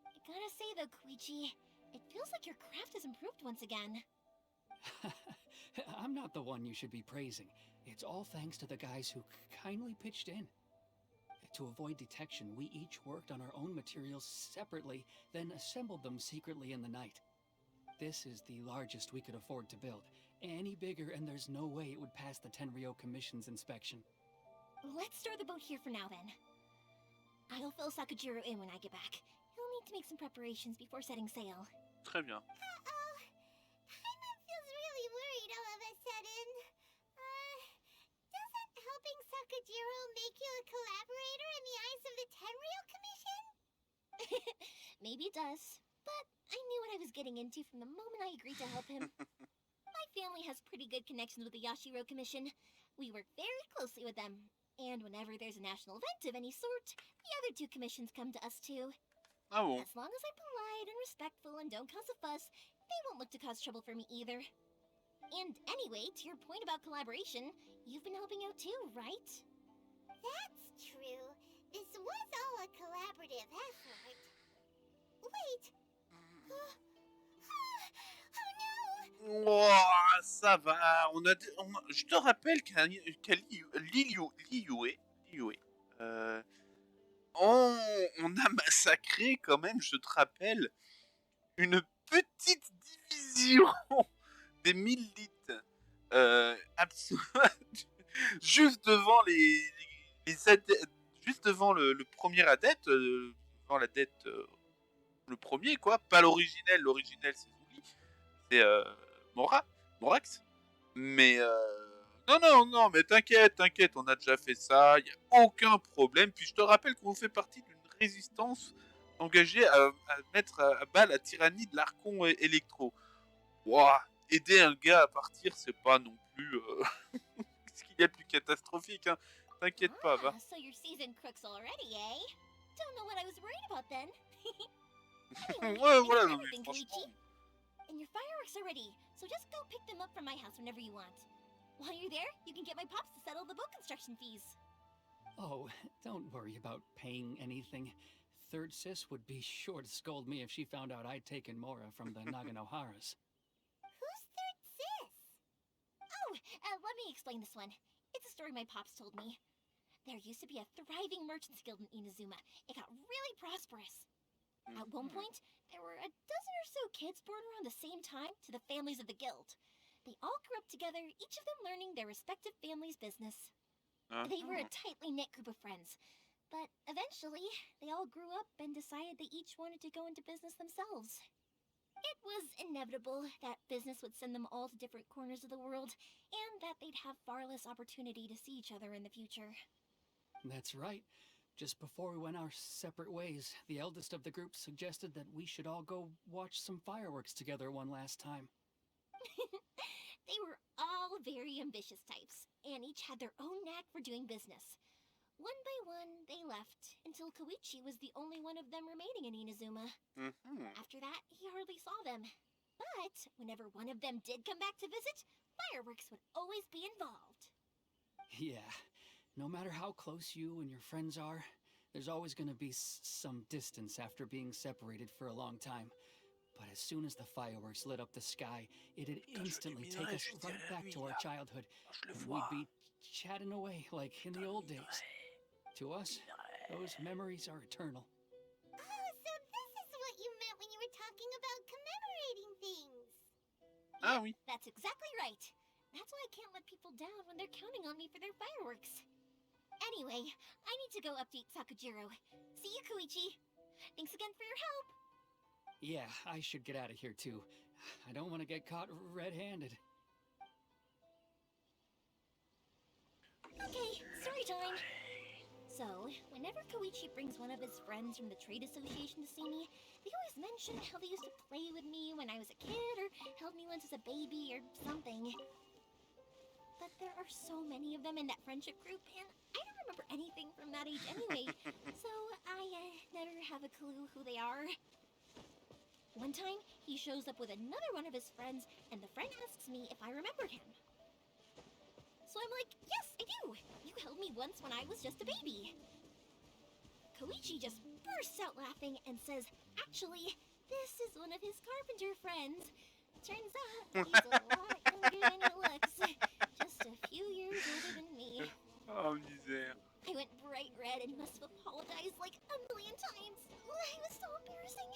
Speaker 3: I gotta say though, Koichi, it feels like your craft has improved once again.
Speaker 6: I'm not the one you should be praising. It's all thanks to the guys who kindly pitched in. To avoid detection, we each worked on our own materials separately, then assembled them secretly in the night. This is the largest we could afford to build. Any bigger and there's no way it would pass the Tenryou Commission's inspection.
Speaker 3: Let's store the boat here for now then. I'll fill Sakajiro in when I get back. He'll need to make some preparations before setting sail.
Speaker 1: Très bien.
Speaker 2: Uh-oh. Paimon feels really worried all of a sudden. Doesn't helping Sakajiro make you a collaborator in the eyes of the Tenryou Commission?
Speaker 3: Maybe it does, but I knew what I was getting into from the moment I agreed to help him. My family has pretty good connections with the Yashiro Commission. We work very closely with them. And whenever there's a national event of any sort, the other two commissions come to us too.
Speaker 1: Ah bon.
Speaker 3: As long as I'm polite and respectful and don't cause a fuss, they won't look to cause trouble for me either. And anyway, to your point about collaboration, you've been helping out too, right?
Speaker 2: That's true. This was all a collaborative effort. Wait. Oh no!
Speaker 1: Oh, ça va. Je te rappelle qu'à Liyue, on a massacré quand même, je te rappelle, une petite division des milites juste devant les adeptes, juste devant le premier adepte, devant l'adepte, le premier quoi, pas l'originel c'est Zuli, c'est Morax, mais non, mais t'inquiète, on a déjà fait ça, y a aucun problème. Puis je te rappelle qu'on fait partie d'une résistance engagée à mettre à bas la tyrannie de l'Archon électro. Ouah, aider un gars à partir, c'est pas non plus ce qu'il y a de plus catastrophique, hein. T'inquiète pas, va.
Speaker 3: So you're seasoned crooks already, eh? Don't know what I was worried about then. Anyway,
Speaker 1: Ouais,
Speaker 3: thanks
Speaker 1: voilà,
Speaker 3: for
Speaker 1: non, mais
Speaker 3: everything,
Speaker 1: franchement.
Speaker 3: Koichi. And your fireworks are ready, so just go pick them up from my house whenever you want. While you're there, you can get my pops to settle the boat construction fees.
Speaker 6: Oh, don't worry about paying anything. Third Sis would be sure to scold me if she found out I'd taken Mora from the Naganoharas.
Speaker 2: Who's Third Sis?
Speaker 3: Oh, let me explain this one. It's a story my pops told me. There used to be a thriving merchants guild in Inazuma. It got really prosperous. At one point, there were a dozen or so kids born around the same time to the families of the guild. They all grew up together, each of them learning their respective family's business. They were a tightly knit group of friends. But eventually, they all grew up and decided they each wanted to go into business themselves. It was inevitable that business would send them all to different corners of the world, and that they'd have far less opportunity to see each other in the future.
Speaker 6: That's right. Just before we went our separate ways, the eldest of the group suggested that we should all go watch some fireworks together one last time.
Speaker 3: They were all very ambitious types, and each had their own knack for doing business. One by one, they left, until Koichi was the only one of them remaining in Inazuma. After that, he hardly saw them. But whenever one of them did come back to visit, fireworks would always be involved.
Speaker 6: Yeah, no matter how close you and your friends are, there's always going to be some distance after being separated for a long time. But as soon as the fireworks lit up the sky, it'd instantly take us right back to our childhood, and we'd be chatting away like in the old days. To us, those memories are eternal.
Speaker 2: Oh, so this is what you meant when you were talking about commemorating things.
Speaker 1: Ah oui.
Speaker 3: That's exactly right. That's why I can't let people down when they're counting on me for their fireworks. Anyway, I need to go update Sakujiro. See you, Koichi. Thanks again for your help.
Speaker 6: Yeah, I should get out of here too. I don't want to get caught red-handed.
Speaker 3: Okay, story time. So, whenever Koichi brings one of his friends from the trade association to see me, they always mention how they used to play with me when I was a kid or held me once as a baby or something. But there are so many of them in that friendship group, and I don't remember anything from that age anyway, so I never have a clue who they are. One time, he shows up with another one of his friends, and the friend asks me if I remembered him. So I'm like, yes, I do! You held me once when I was just a baby. Koichi just bursts out laughing and says, actually, this is one of his carpenter friends. Turns out, he's a lot younger than he looks. Just a few years older than me.
Speaker 1: Oh, misère.
Speaker 3: I went bright red and must have apologized like a million times. It was so embarrassing.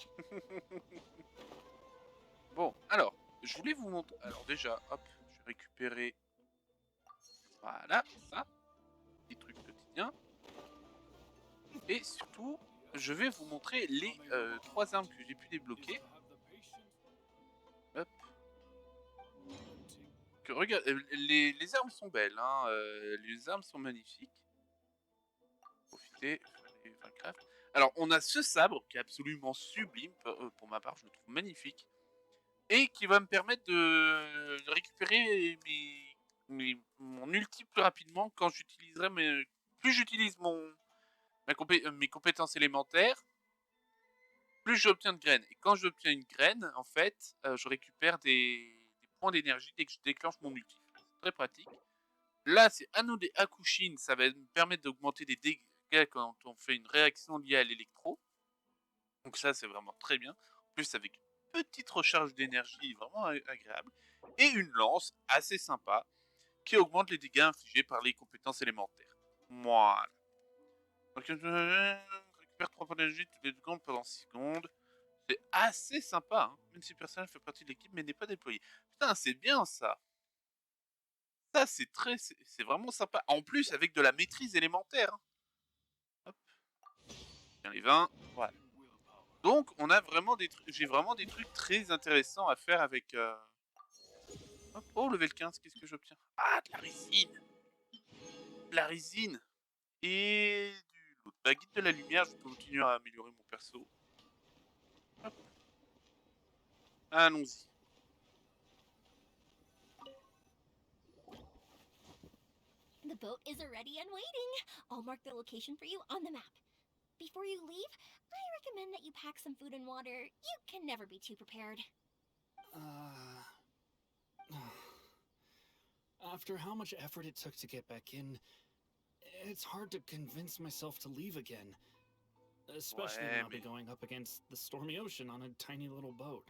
Speaker 1: Bon, alors, je voulais vous montrer... Alors déjà, hop, je vais récupérer... Voilà, ça. Des trucs quotidiens. Et surtout, je vais vous montrer les 3 armes que j'ai pu débloquer. Hop. Que, regarde, les armes sont belles, hein, les armes sont magnifiques. Profitez, Minecraft. Alors, on a ce sabre qui est absolument sublime, pour ma part, je le trouve magnifique. Et qui va me permettre de récupérer mon ulti plus rapidement quand j'utiliserai plus j'utilise mes compétences élémentaires, plus j'obtiens de graines. Et quand j'obtiens une graine, en fait, je récupère des points d'énergie dès que je déclenche mon ulti. C'est très pratique. Là, c'est Anneau des Hakushin, ça va me permettre d'augmenter des dégâts quand on fait une réaction liée à l'électro. Donc ça, c'est vraiment très bien. En plus, avec une petite recharge d'énergie vraiment agréable. Et une lance assez sympa qui augmente les dégâts infligés par les compétences élémentaires. Voilà. Donc, récupère 3 points d'énergie toutes les 2 secondes pendant 6 secondes. C'est assez sympa, hein, même si le personnage fait partie de l'équipe mais n'est pas déployé. Putain, c'est bien ça. Ça, c'est vraiment sympa. En plus, avec de la maîtrise élémentaire. Hein. Hop. Bien les 20. Voilà. Donc, on a vraiment j'ai vraiment des trucs très intéressants à faire avec... Hop. Oh, level 15, qu'est-ce que j'obtiens? Ah, de la résine. De la résine. Et du lot. La guide de la lumière, je peux continuer à améliorer mon perso. Hop. Allons-y.
Speaker 3: The boat is ready and waiting. I'll mark the location for you on the map. Before you leave, I recommend that you pack some food and water. You can never be too prepared.
Speaker 5: After how much effort it took to get back in, it's hard to convince myself to leave again. Especially when I'll be going up against the stormy ocean on a tiny little boat.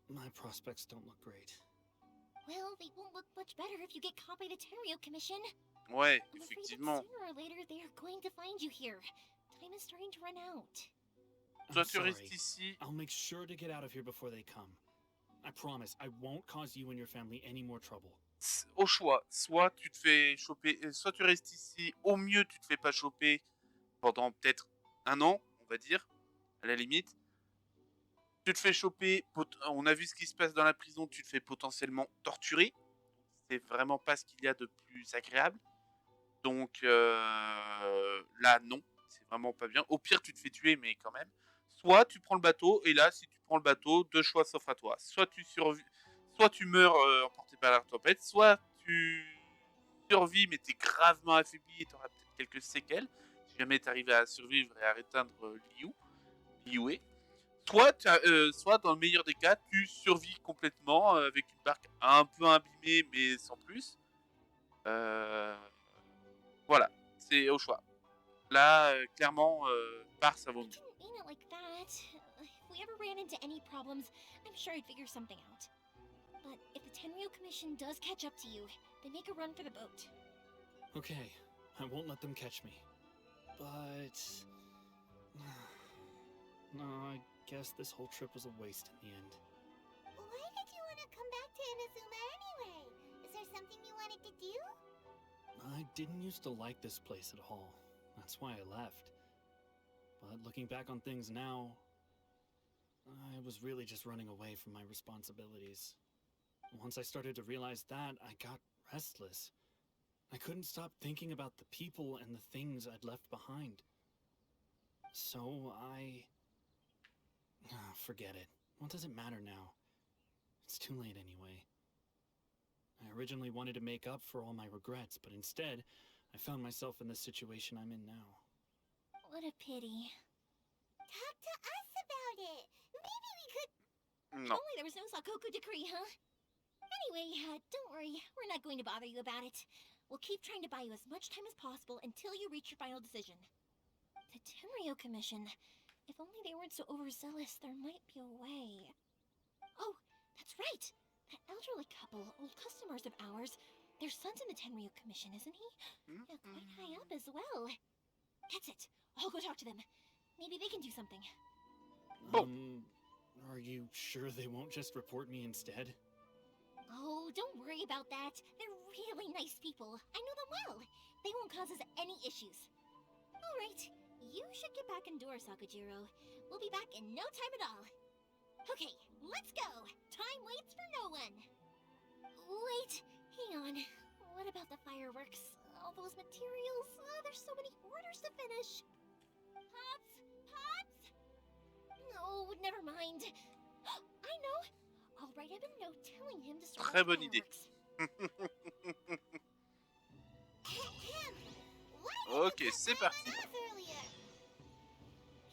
Speaker 5: My prospects don't look great.
Speaker 3: Well, they won't look much better if you get caught by the Tenryo Commission.
Speaker 1: Ouais,
Speaker 3: I'm
Speaker 1: effectivement.
Speaker 3: afraid that sooner or later they are going to find you here. Time is starting to run out.
Speaker 1: Toi, tu restes ici.
Speaker 5: I'll make sure to get out of here before they come. I promise, I won't cause you and your family any more trouble.
Speaker 1: Au choix, soit tu te fais choper, soit tu restes ici, au mieux tu te fais pas choper pendant peut-être 1 an, on va dire, à la limite. Tu te fais choper, on a vu ce qui se passe dans la prison, tu te fais potentiellement torturer. C'est vraiment pas ce qu'il y a de plus agréable. Donc là, non, c'est vraiment pas bien. Au pire, tu te fais tuer, mais quand même. Soit tu prends le bateau, et là, si tu prends le bateau, 2 choix s'offrent à toi. Soit tu meurs emporté par la tempête, soit tu survis, mais t'es gravement affaibli et t'auras peut-être quelques séquelles. Si jamais t'arrives à survivre et à atteindre Liyue. Soit, dans le meilleur des cas, tu survis complètement avec une barque un peu abîmée, mais sans plus. Voilà, c'est au choix. Là, clairement, part, ça vaut mieux.
Speaker 3: I didn't mean it like that. If we ever ran into any problems, I'm sure I'd figure something out. But if the Tenryo Commission does catch up to you, then make a run for the boat.
Speaker 5: Okay, I won't let them catch me. But... no, I guess this whole trip was a waste in the end.
Speaker 2: Why did you want to come back to Inazuma anyway? Is there something you wanted to do?
Speaker 5: I didn't used to like this place at all. That's why I left. But looking back on things now, I was really just running away from my responsibilities. Once I started to realize that, I got restless. I couldn't stop thinking about the people and the things I'd left behind. So forget it. What does it matter now? It's too late anyway. I originally wanted to make up for all my regrets, but instead, I found myself in the situation I'm in now.
Speaker 3: What a pity.
Speaker 2: Talk to us about it. Maybe we could...
Speaker 1: Non.
Speaker 3: Only there was no Sakoku decree, huh? Anyway, don't worry. We're not going to bother you about it. We'll keep trying to buy you as much time as possible until you reach your final decision. The Tenryo Commission. If only they weren't so overzealous, there might be a way. Oh, that's right. That elderly couple, old customers of ours, their son's in the Tenryo Commission, isn't he? Yeah, quite high up as well. That's it. I'll go talk to them. Maybe they can do something.
Speaker 5: Are you sure they won't just report me instead?
Speaker 3: Oh, don't worry about that. They're really nice people. I know them well. They won't cause us any issues. All right. You should get back indoors, Sakujiro. We'll be back in no time at all. Okay, let's go. Time waits for no one. Wait, hang on. What about the fireworks? All those materials? There's so many orders to finish. Pops? Pops? No, never mind. I know. I'll write him a note telling him to start
Speaker 1: Très bonne idée. Ok, c'est parti.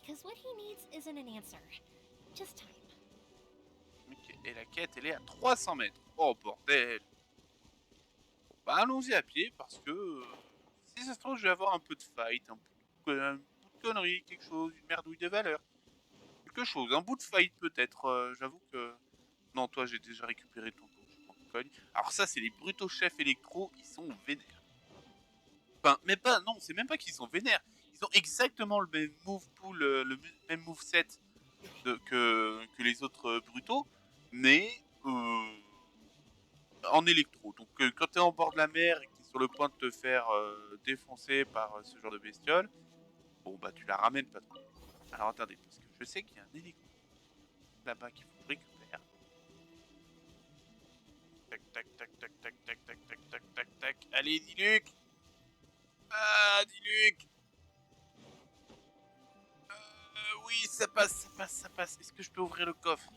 Speaker 3: Because what he needs isn't an answer, just time.
Speaker 1: Ok, et la quête, elle est à 300 mètres. Oh, bordel. Bon, bah, allons-y à pied, parce que... si ça se trouve, je vais avoir un peu de fight, un peu de conneries, quelque chose, une merdouille de valeur. Quelque chose, un bout de fight peut-être. J'avoue que... non, toi, j'ai déjà récupéré ton tour, je m'en cogne. Alors ça, c'est les brutaux chefs électro, ils sont vénères. Enfin, mais pas, non, c'est même pas qu'ils sont vénères. Ils ont exactement le même move pool, le même moveset que les autres brutaux, mais en électro. Donc quand t'es en bord de la mer et que t'es sur le point de te faire défoncer par ce genre de bestiole, bon bah tu la ramènes pas trop. Alors attendez, parce que je sais qu'il y a un électro là-bas qu'il faut récupérer. Tac tac tac tac tac tac tac tac tac tac tac. Allez, Diluc. Ah, Diluc. Oui, ça passe, ça passe, ça passe. Est-ce que je peux ouvrir le coffre?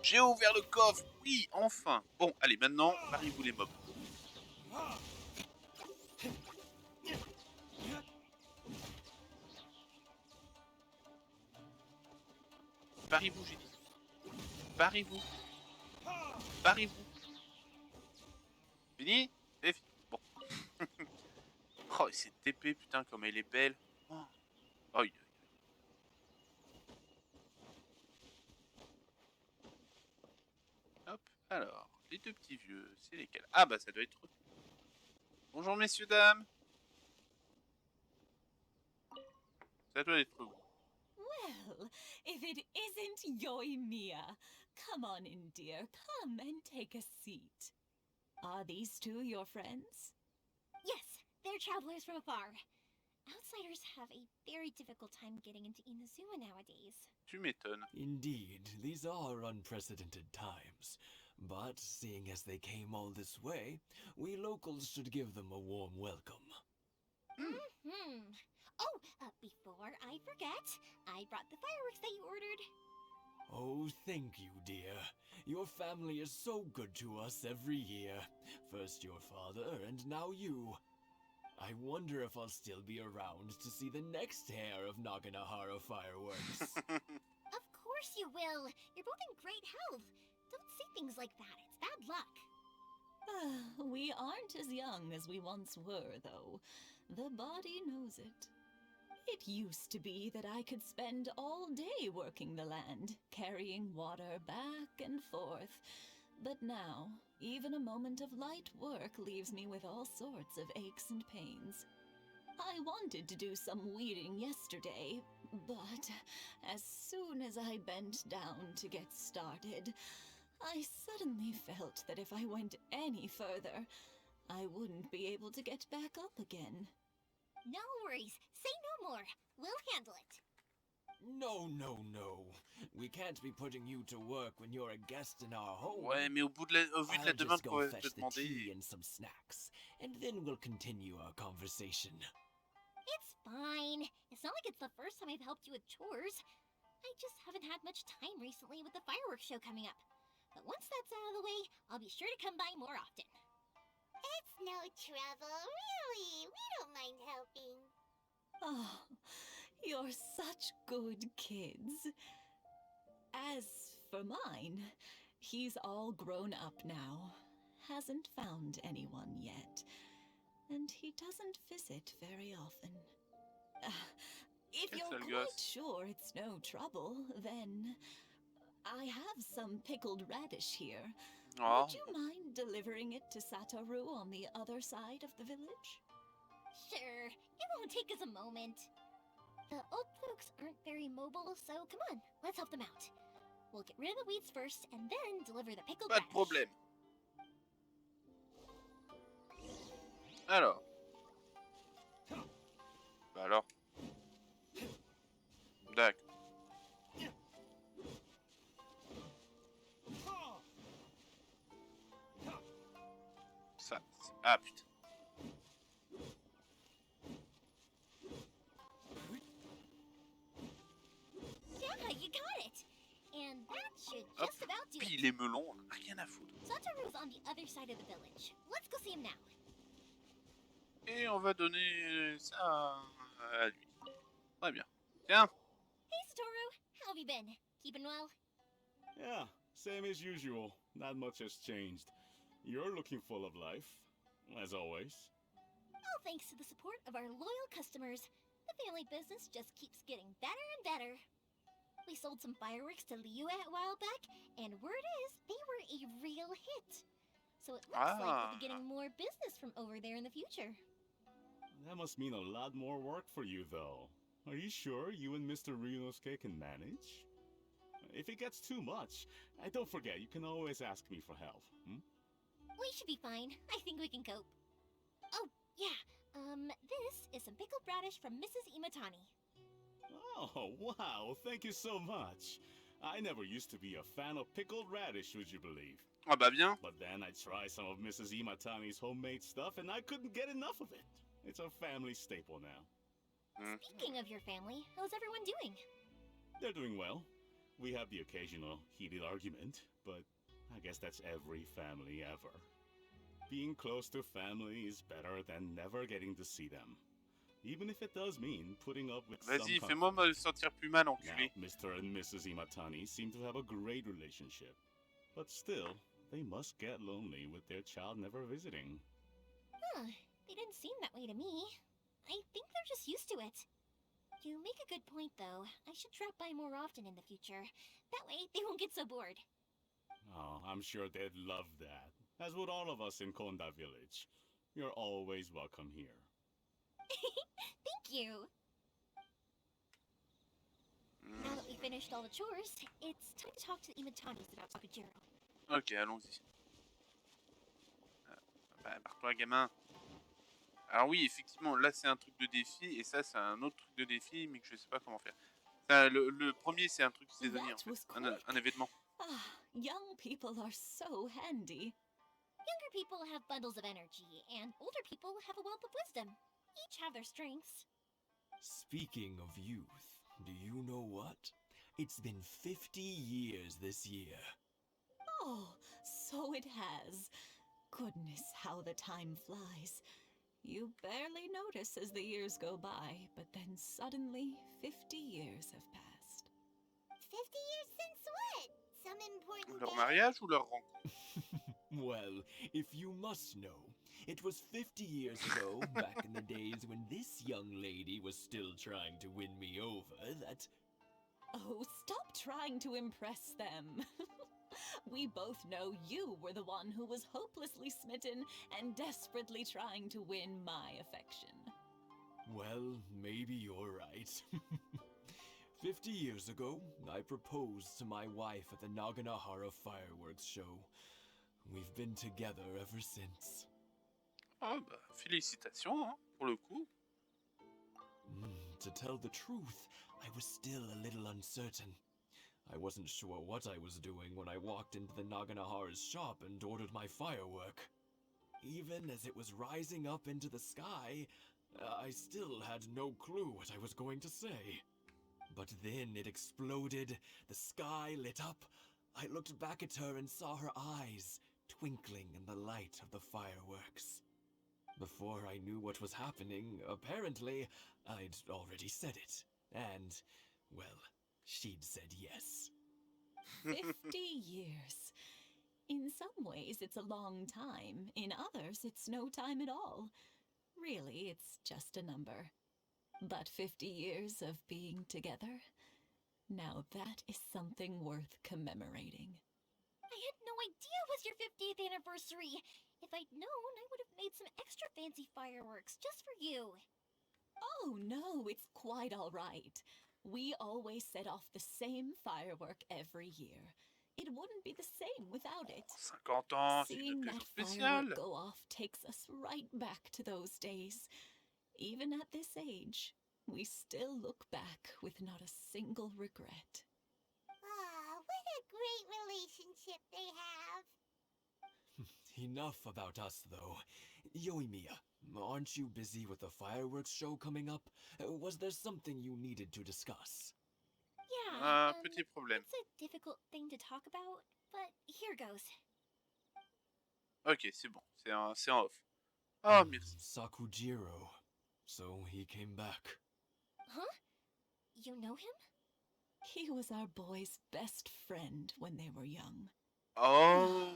Speaker 1: J'ai ouvert le coffre. Oui, enfin. Bon, allez, maintenant, barrez-vous les mobs. Barrez-vous, j'ai dit. Barrez-vous. Barrez-vous. Fini? C'est fini. Bon. Oh, cette TP, putain, comme elle est belle. Oh. Oh. Hop, alors, les deux petits vieux, c'est lesquels? Ah bah ça doit être eux. Bonjour messieurs, dames. Ça doit être eux.
Speaker 11: Well, if it isn't Yoimiya, come on in, dear. Come and take a seat. Are these two your friends?
Speaker 3: Yes, they're travelers from afar. Outsiders have a very difficult time getting into Inazuma nowadays.
Speaker 1: Tu m'étonnes.
Speaker 12: Indeed, these are unprecedented times. But seeing as they came all this way, we locals should give them a warm welcome.
Speaker 3: Oh, before I forget, I brought the fireworks that you ordered.
Speaker 12: Oh, thank you, dear. Your family is so good to us every year. First your father, and now you. I wonder if I'll still be around to see the next hair of Naganahara fireworks.
Speaker 3: Of course you will. You're both in great health. Don't say things like that. It's bad luck.
Speaker 11: We aren't as young as we once were, though. The body knows it. It used to be that I could spend all day working the land, carrying water back and forth. But now, even a moment of light work leaves me with all sorts of aches and pains. I wanted to do some weeding yesterday, But as soon as I bent down to get started, I suddenly felt that if I went any further, I wouldn't be able to get back up again.
Speaker 3: No worries. Say no more. We'll handle it.
Speaker 12: No, no, no. We can't be putting you to work when you're a guest in our home.
Speaker 1: Ouais, mais au vu de la
Speaker 12: I'll
Speaker 1: demande
Speaker 12: just
Speaker 1: qu'on
Speaker 12: go
Speaker 1: va te
Speaker 12: fetch the tea
Speaker 1: demander...
Speaker 12: and some snacks, and then we'll continue our conversation.
Speaker 3: It's fine. It's not like it's the first time I've helped you with chores. I just haven't had much time recently with the fireworks show coming up. But once that's out of the way, I'll be sure to come by more often.
Speaker 2: It's no trouble, really. We don't mind helping.
Speaker 11: Oh, you're such good kids. As for mine, he's all grown up now, hasn't found anyone yet, and he doesn't visit very often. If you're quite sure it's no trouble, then I have some pickled radish here.
Speaker 1: Oh.
Speaker 11: Would you mind delivering it to Satoru on the other side of the village?
Speaker 3: Sure. It won't take us a moment. The old folks aren't very mobile, so come on, let's help them out. We'll get rid of the weeds first, and then deliver the pickled
Speaker 1: Pas de
Speaker 3: radish.
Speaker 1: problème. Alors. Bah alors. D'accord. Ça. Ah putain.
Speaker 3: Yeah, you got it. And that should
Speaker 1: Hop.
Speaker 3: just about do
Speaker 1: Puis
Speaker 3: it.
Speaker 1: les melons, rien à foutre.
Speaker 3: Satoru's on the other side of the village. Let's go see him now.
Speaker 1: Et on va donner ça à lui. Très bien. Tiens.
Speaker 3: Hey, Satoru. How have you been? Keeping well?
Speaker 13: Yeah, same as usual. Not much has changed. You're looking full of life, as always.
Speaker 3: All thanks to the support of our loyal customers, the family business just keeps getting better and better. We sold some fireworks to Liu a while back, and word is they were a real hit. So it looks like we'll be getting more business from over there in the future.
Speaker 13: That must mean a lot more work for you, though. Are you sure you and Mr. Ryunosuke can manage? If it gets too much, don't forget, you can always ask me for help.
Speaker 3: We should be fine. I think we can cope. Oh, yeah. This is some pickled radish from Mrs. Imatani.
Speaker 13: Oh, wow, thank you so much. I never used to be a fan of pickled radish, would you believe?
Speaker 1: Ah bah bien.
Speaker 13: But then I tried some of Mrs. Imatani's homemade stuff and I couldn't get enough of it. It's a family staple now.
Speaker 3: Speaking of your family, how's everyone doing?
Speaker 13: They're doing well. We have the occasional heated argument, but I guess that's every family ever. Being close to family is better than never getting to see them. Even if it does mean putting up with some
Speaker 1: Vas-y, fais-moi me sentir plus mal, enculé.
Speaker 13: Now, Mr. and Mrs. Imatani seem to have a great relationship. But still, they must get lonely with their child never visiting.
Speaker 3: Huh, they didn't seem that way to me. I think they're just used to it. You make a good point, though. I should drop by more often in the future. That way, they won't get so bored.
Speaker 13: Oh, I'm sure they'd love that. As would all of us in Konda Village. You're always welcome here.
Speaker 3: Thank you! Now that we finished all the chores, it's time to talk to the Imatanis about Sakujiro.
Speaker 1: Ok, allons-y. Bah, barre-toi, gamin. Alors oui, effectivement, là c'est un truc de défi, et ça c'est un autre truc de défi, mais que je sais pas comment faire. Ça, le premier c'est un truc saisonnier en fait, un événement.
Speaker 11: Ah, young people are so handy.
Speaker 3: Younger people have bundles of energy, and older people have a wealth of wisdom. Each have their strengths.
Speaker 12: Speaking of youth, do you know what? It's been 50 years this year.
Speaker 11: Oh, so it has. Goodness, how the time flies. You barely notice as the years go by, but then suddenly 50 years have passed.
Speaker 2: 50 years since what? Some important
Speaker 1: Leur
Speaker 2: day?
Speaker 1: mariage ou leur rencontre?
Speaker 12: Well, if you must know, it was 50 years ago, back in the days when this young lady was still trying to win me over, that...
Speaker 11: Oh, stop trying to impress them. We both know you were the one who was hopelessly smitten and desperately trying to win my affection.
Speaker 12: Well, maybe you're right. 50 years ago, I proposed to my wife at the Naganahara fireworks show. We've been together ever since.
Speaker 1: Oh bah, félicitations, hein, pour le coup.
Speaker 12: To tell the truth, I was still a little uncertain. I wasn't sure what I was doing when I walked into the Naganahara's shop and ordered my firework. Even as it was rising up into the sky, I still had no clue what I was going to say. But then it exploded, the sky lit up. I looked back at her and saw her eyes twinkling in the light of the fireworks. Before I knew what was happening, apparently, I'd already said it. And, well, she'd said yes.
Speaker 11: 50 years. In some ways, it's a long time. In others, it's no time at all. Really, it's just a number. But 50 years of being together? Now that is something worth commemorating.
Speaker 3: I had no idea it was your 50th anniversary. If I'd known, I would have made some extra fancy fireworks just for you.
Speaker 11: Oh no, it's quite all right. We always set off the same firework every year. It wouldn't be the same without it.
Speaker 1: 50 ans, c'est
Speaker 11: Seeing
Speaker 1: une
Speaker 11: that
Speaker 1: occasion
Speaker 11: firework
Speaker 1: spéciale.
Speaker 11: go off takes us right back to those days. Even at this age, we still look back with not a single regret.
Speaker 2: Ah, what a great relationship they have.
Speaker 12: Enough about us, though. Yoimiya, aren't you busy with the fireworks show coming up? Was there something you needed to discuss?
Speaker 3: Yeah,
Speaker 1: Petit problème.
Speaker 3: it's a difficult thing to talk about, but here goes.
Speaker 1: Ok, c'est bon, c'est en off. Oh, merci.
Speaker 12: Sakujiro. So he came back.
Speaker 3: Huh? You know him?
Speaker 11: He was our boy's best friend when they were young.
Speaker 1: Oh.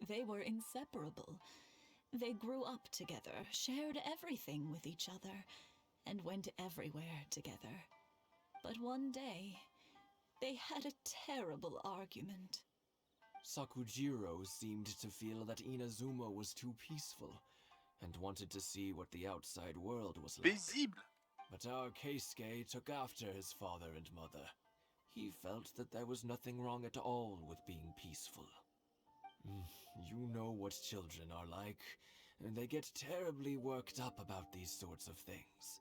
Speaker 11: They were inseparable. They grew up together, shared everything with each other, and went everywhere together. But one day, they had a terrible argument.
Speaker 12: Sakujiro seemed to feel that Inazuma was too peaceful, and wanted to see what the outside world was like.
Speaker 1: Paisible.
Speaker 12: But our Keisuke took after his father and mother. He felt that there was nothing wrong at all with being peaceful. You know what children are like, and they get terribly worked up about these sorts of things.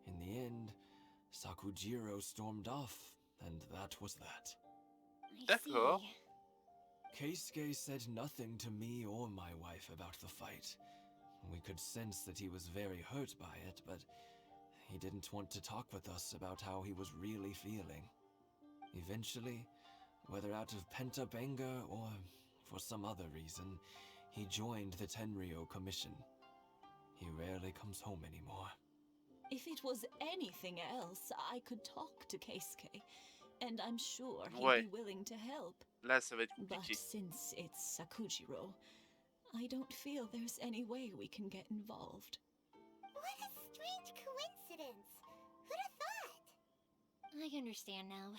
Speaker 12: In the end, Sakujiro stormed off, and that was that.
Speaker 1: D'accord.
Speaker 12: Keisuke said nothing to me or my wife about the fight. We could sense that he was very hurt by it, but he didn't want to talk with us about how he was really feeling. Eventually, whether out of pent-up anger or for some other reason, he joined the Tenryou Commission. He rarely comes home anymore.
Speaker 11: If it was anything else, I could talk to Keisuke, and I'm sure he'd
Speaker 1: Ouais.
Speaker 11: be willing to help.
Speaker 1: Là, ça va être
Speaker 11: But
Speaker 1: compliqué.
Speaker 11: since it's Sakujiro, I don't feel there's any way we can get involved.
Speaker 2: What a strange coincidence. Who'd have thought?
Speaker 3: I understand now.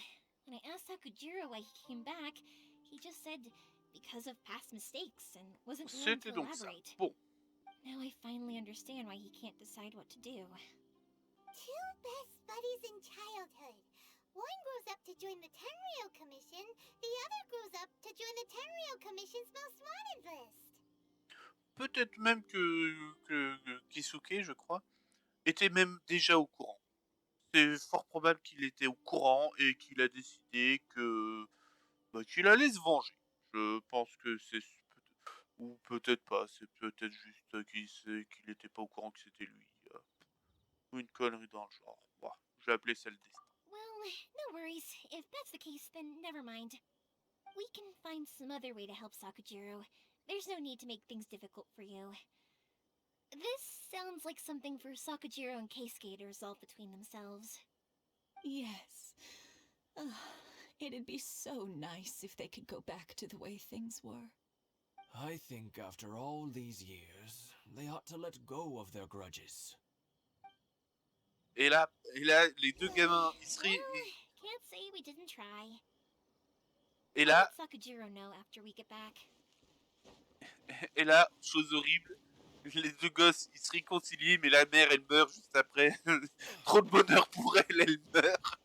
Speaker 3: When I asked Sakujiro why he came back, he just said because of past mistakes and wasn't willing to
Speaker 1: C'était donc ça.
Speaker 3: elaborate.
Speaker 1: Bon.
Speaker 3: Now I finally understand why he can't decide what to do.
Speaker 2: Two best buddies in childhood. One grows up to join the Tenryou Commission, the other grows up to join the Tenryou Commission's most wanted list.
Speaker 1: Peut-être même que Keisuke, je crois, était même déjà au courant. C'est fort probable qu'il était au courant et qu'il a décidé qu'il allait se venger. Je pense que c'est... Ou peut-être pas, c'est peut-être juste qu'il n'était pas au courant que c'était lui. Ou une connerie dans le genre. Bon, je vais appeler ça le destin.
Speaker 3: Well, no worries. If that's the case, then never mind. We can find some other way to help Sakujiro. There's no need to make things difficult for you. This sounds like something for Sakujiro and Keisuke to resolve between themselves.
Speaker 11: Yes. It'd be so nice if they could go back to the way things were.
Speaker 12: I think after all these years, they ought to let go of their grudges.
Speaker 1: Et là, les deux gamins, ils seraient...
Speaker 3: Can't say we didn't try.
Speaker 1: Et là,
Speaker 3: Let Sakujiro know after we get back.
Speaker 1: et là, chose horrible, les deux gosses, ils se réconcilient, mais la mère, elle meurt juste après. Trop de bonheur pour elle, elle meurt.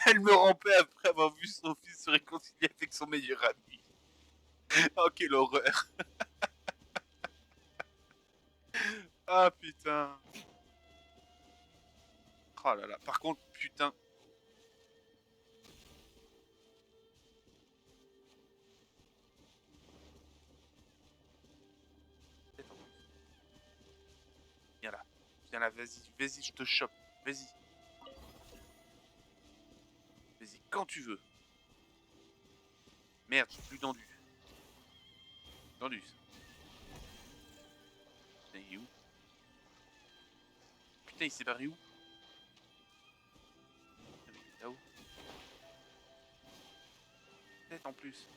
Speaker 1: Elle me rampait après avoir vu son fils se réconcilier avec son meilleur ami. Oh, quelle horreur. Ah, putain. Oh là là. Par contre, putain. Viens là. Viens là, vas-y. Vas-y, je te chope. Vas-y. Vas-y, quand tu veux. Merde, j'ai plus d'endu. Tendu, ça. Putain, il est où? Putain, il s'est barré où? Putain, mais il est là-haut. Peut-être en plus.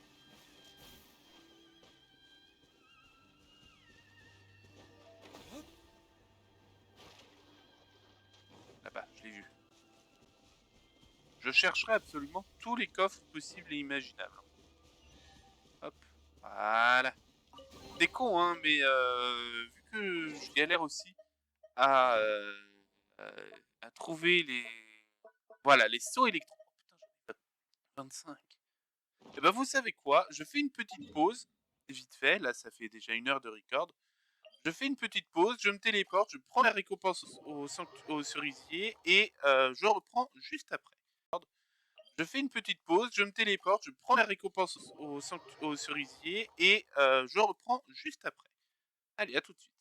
Speaker 1: Là-bas, je l'ai vu. Je chercherai absolument tous les coffres possibles et imaginables. Hop, voilà. C'est con, hein, mais vu que je galère aussi à, à trouver les... Voilà, les sauts électro... Oh, putain, j'en ai 25. Et ben vous savez quoi? Je fais une petite pause, vite fait, là ça fait déjà 1 heure de record. Je fais une petite pause, je me téléporte, je prends la récompense au cerisier et je reprends juste après. Je fais une petite pause, je me téléporte, je prends la récompense au cerisier et je reprends juste après. Allez, à tout de suite.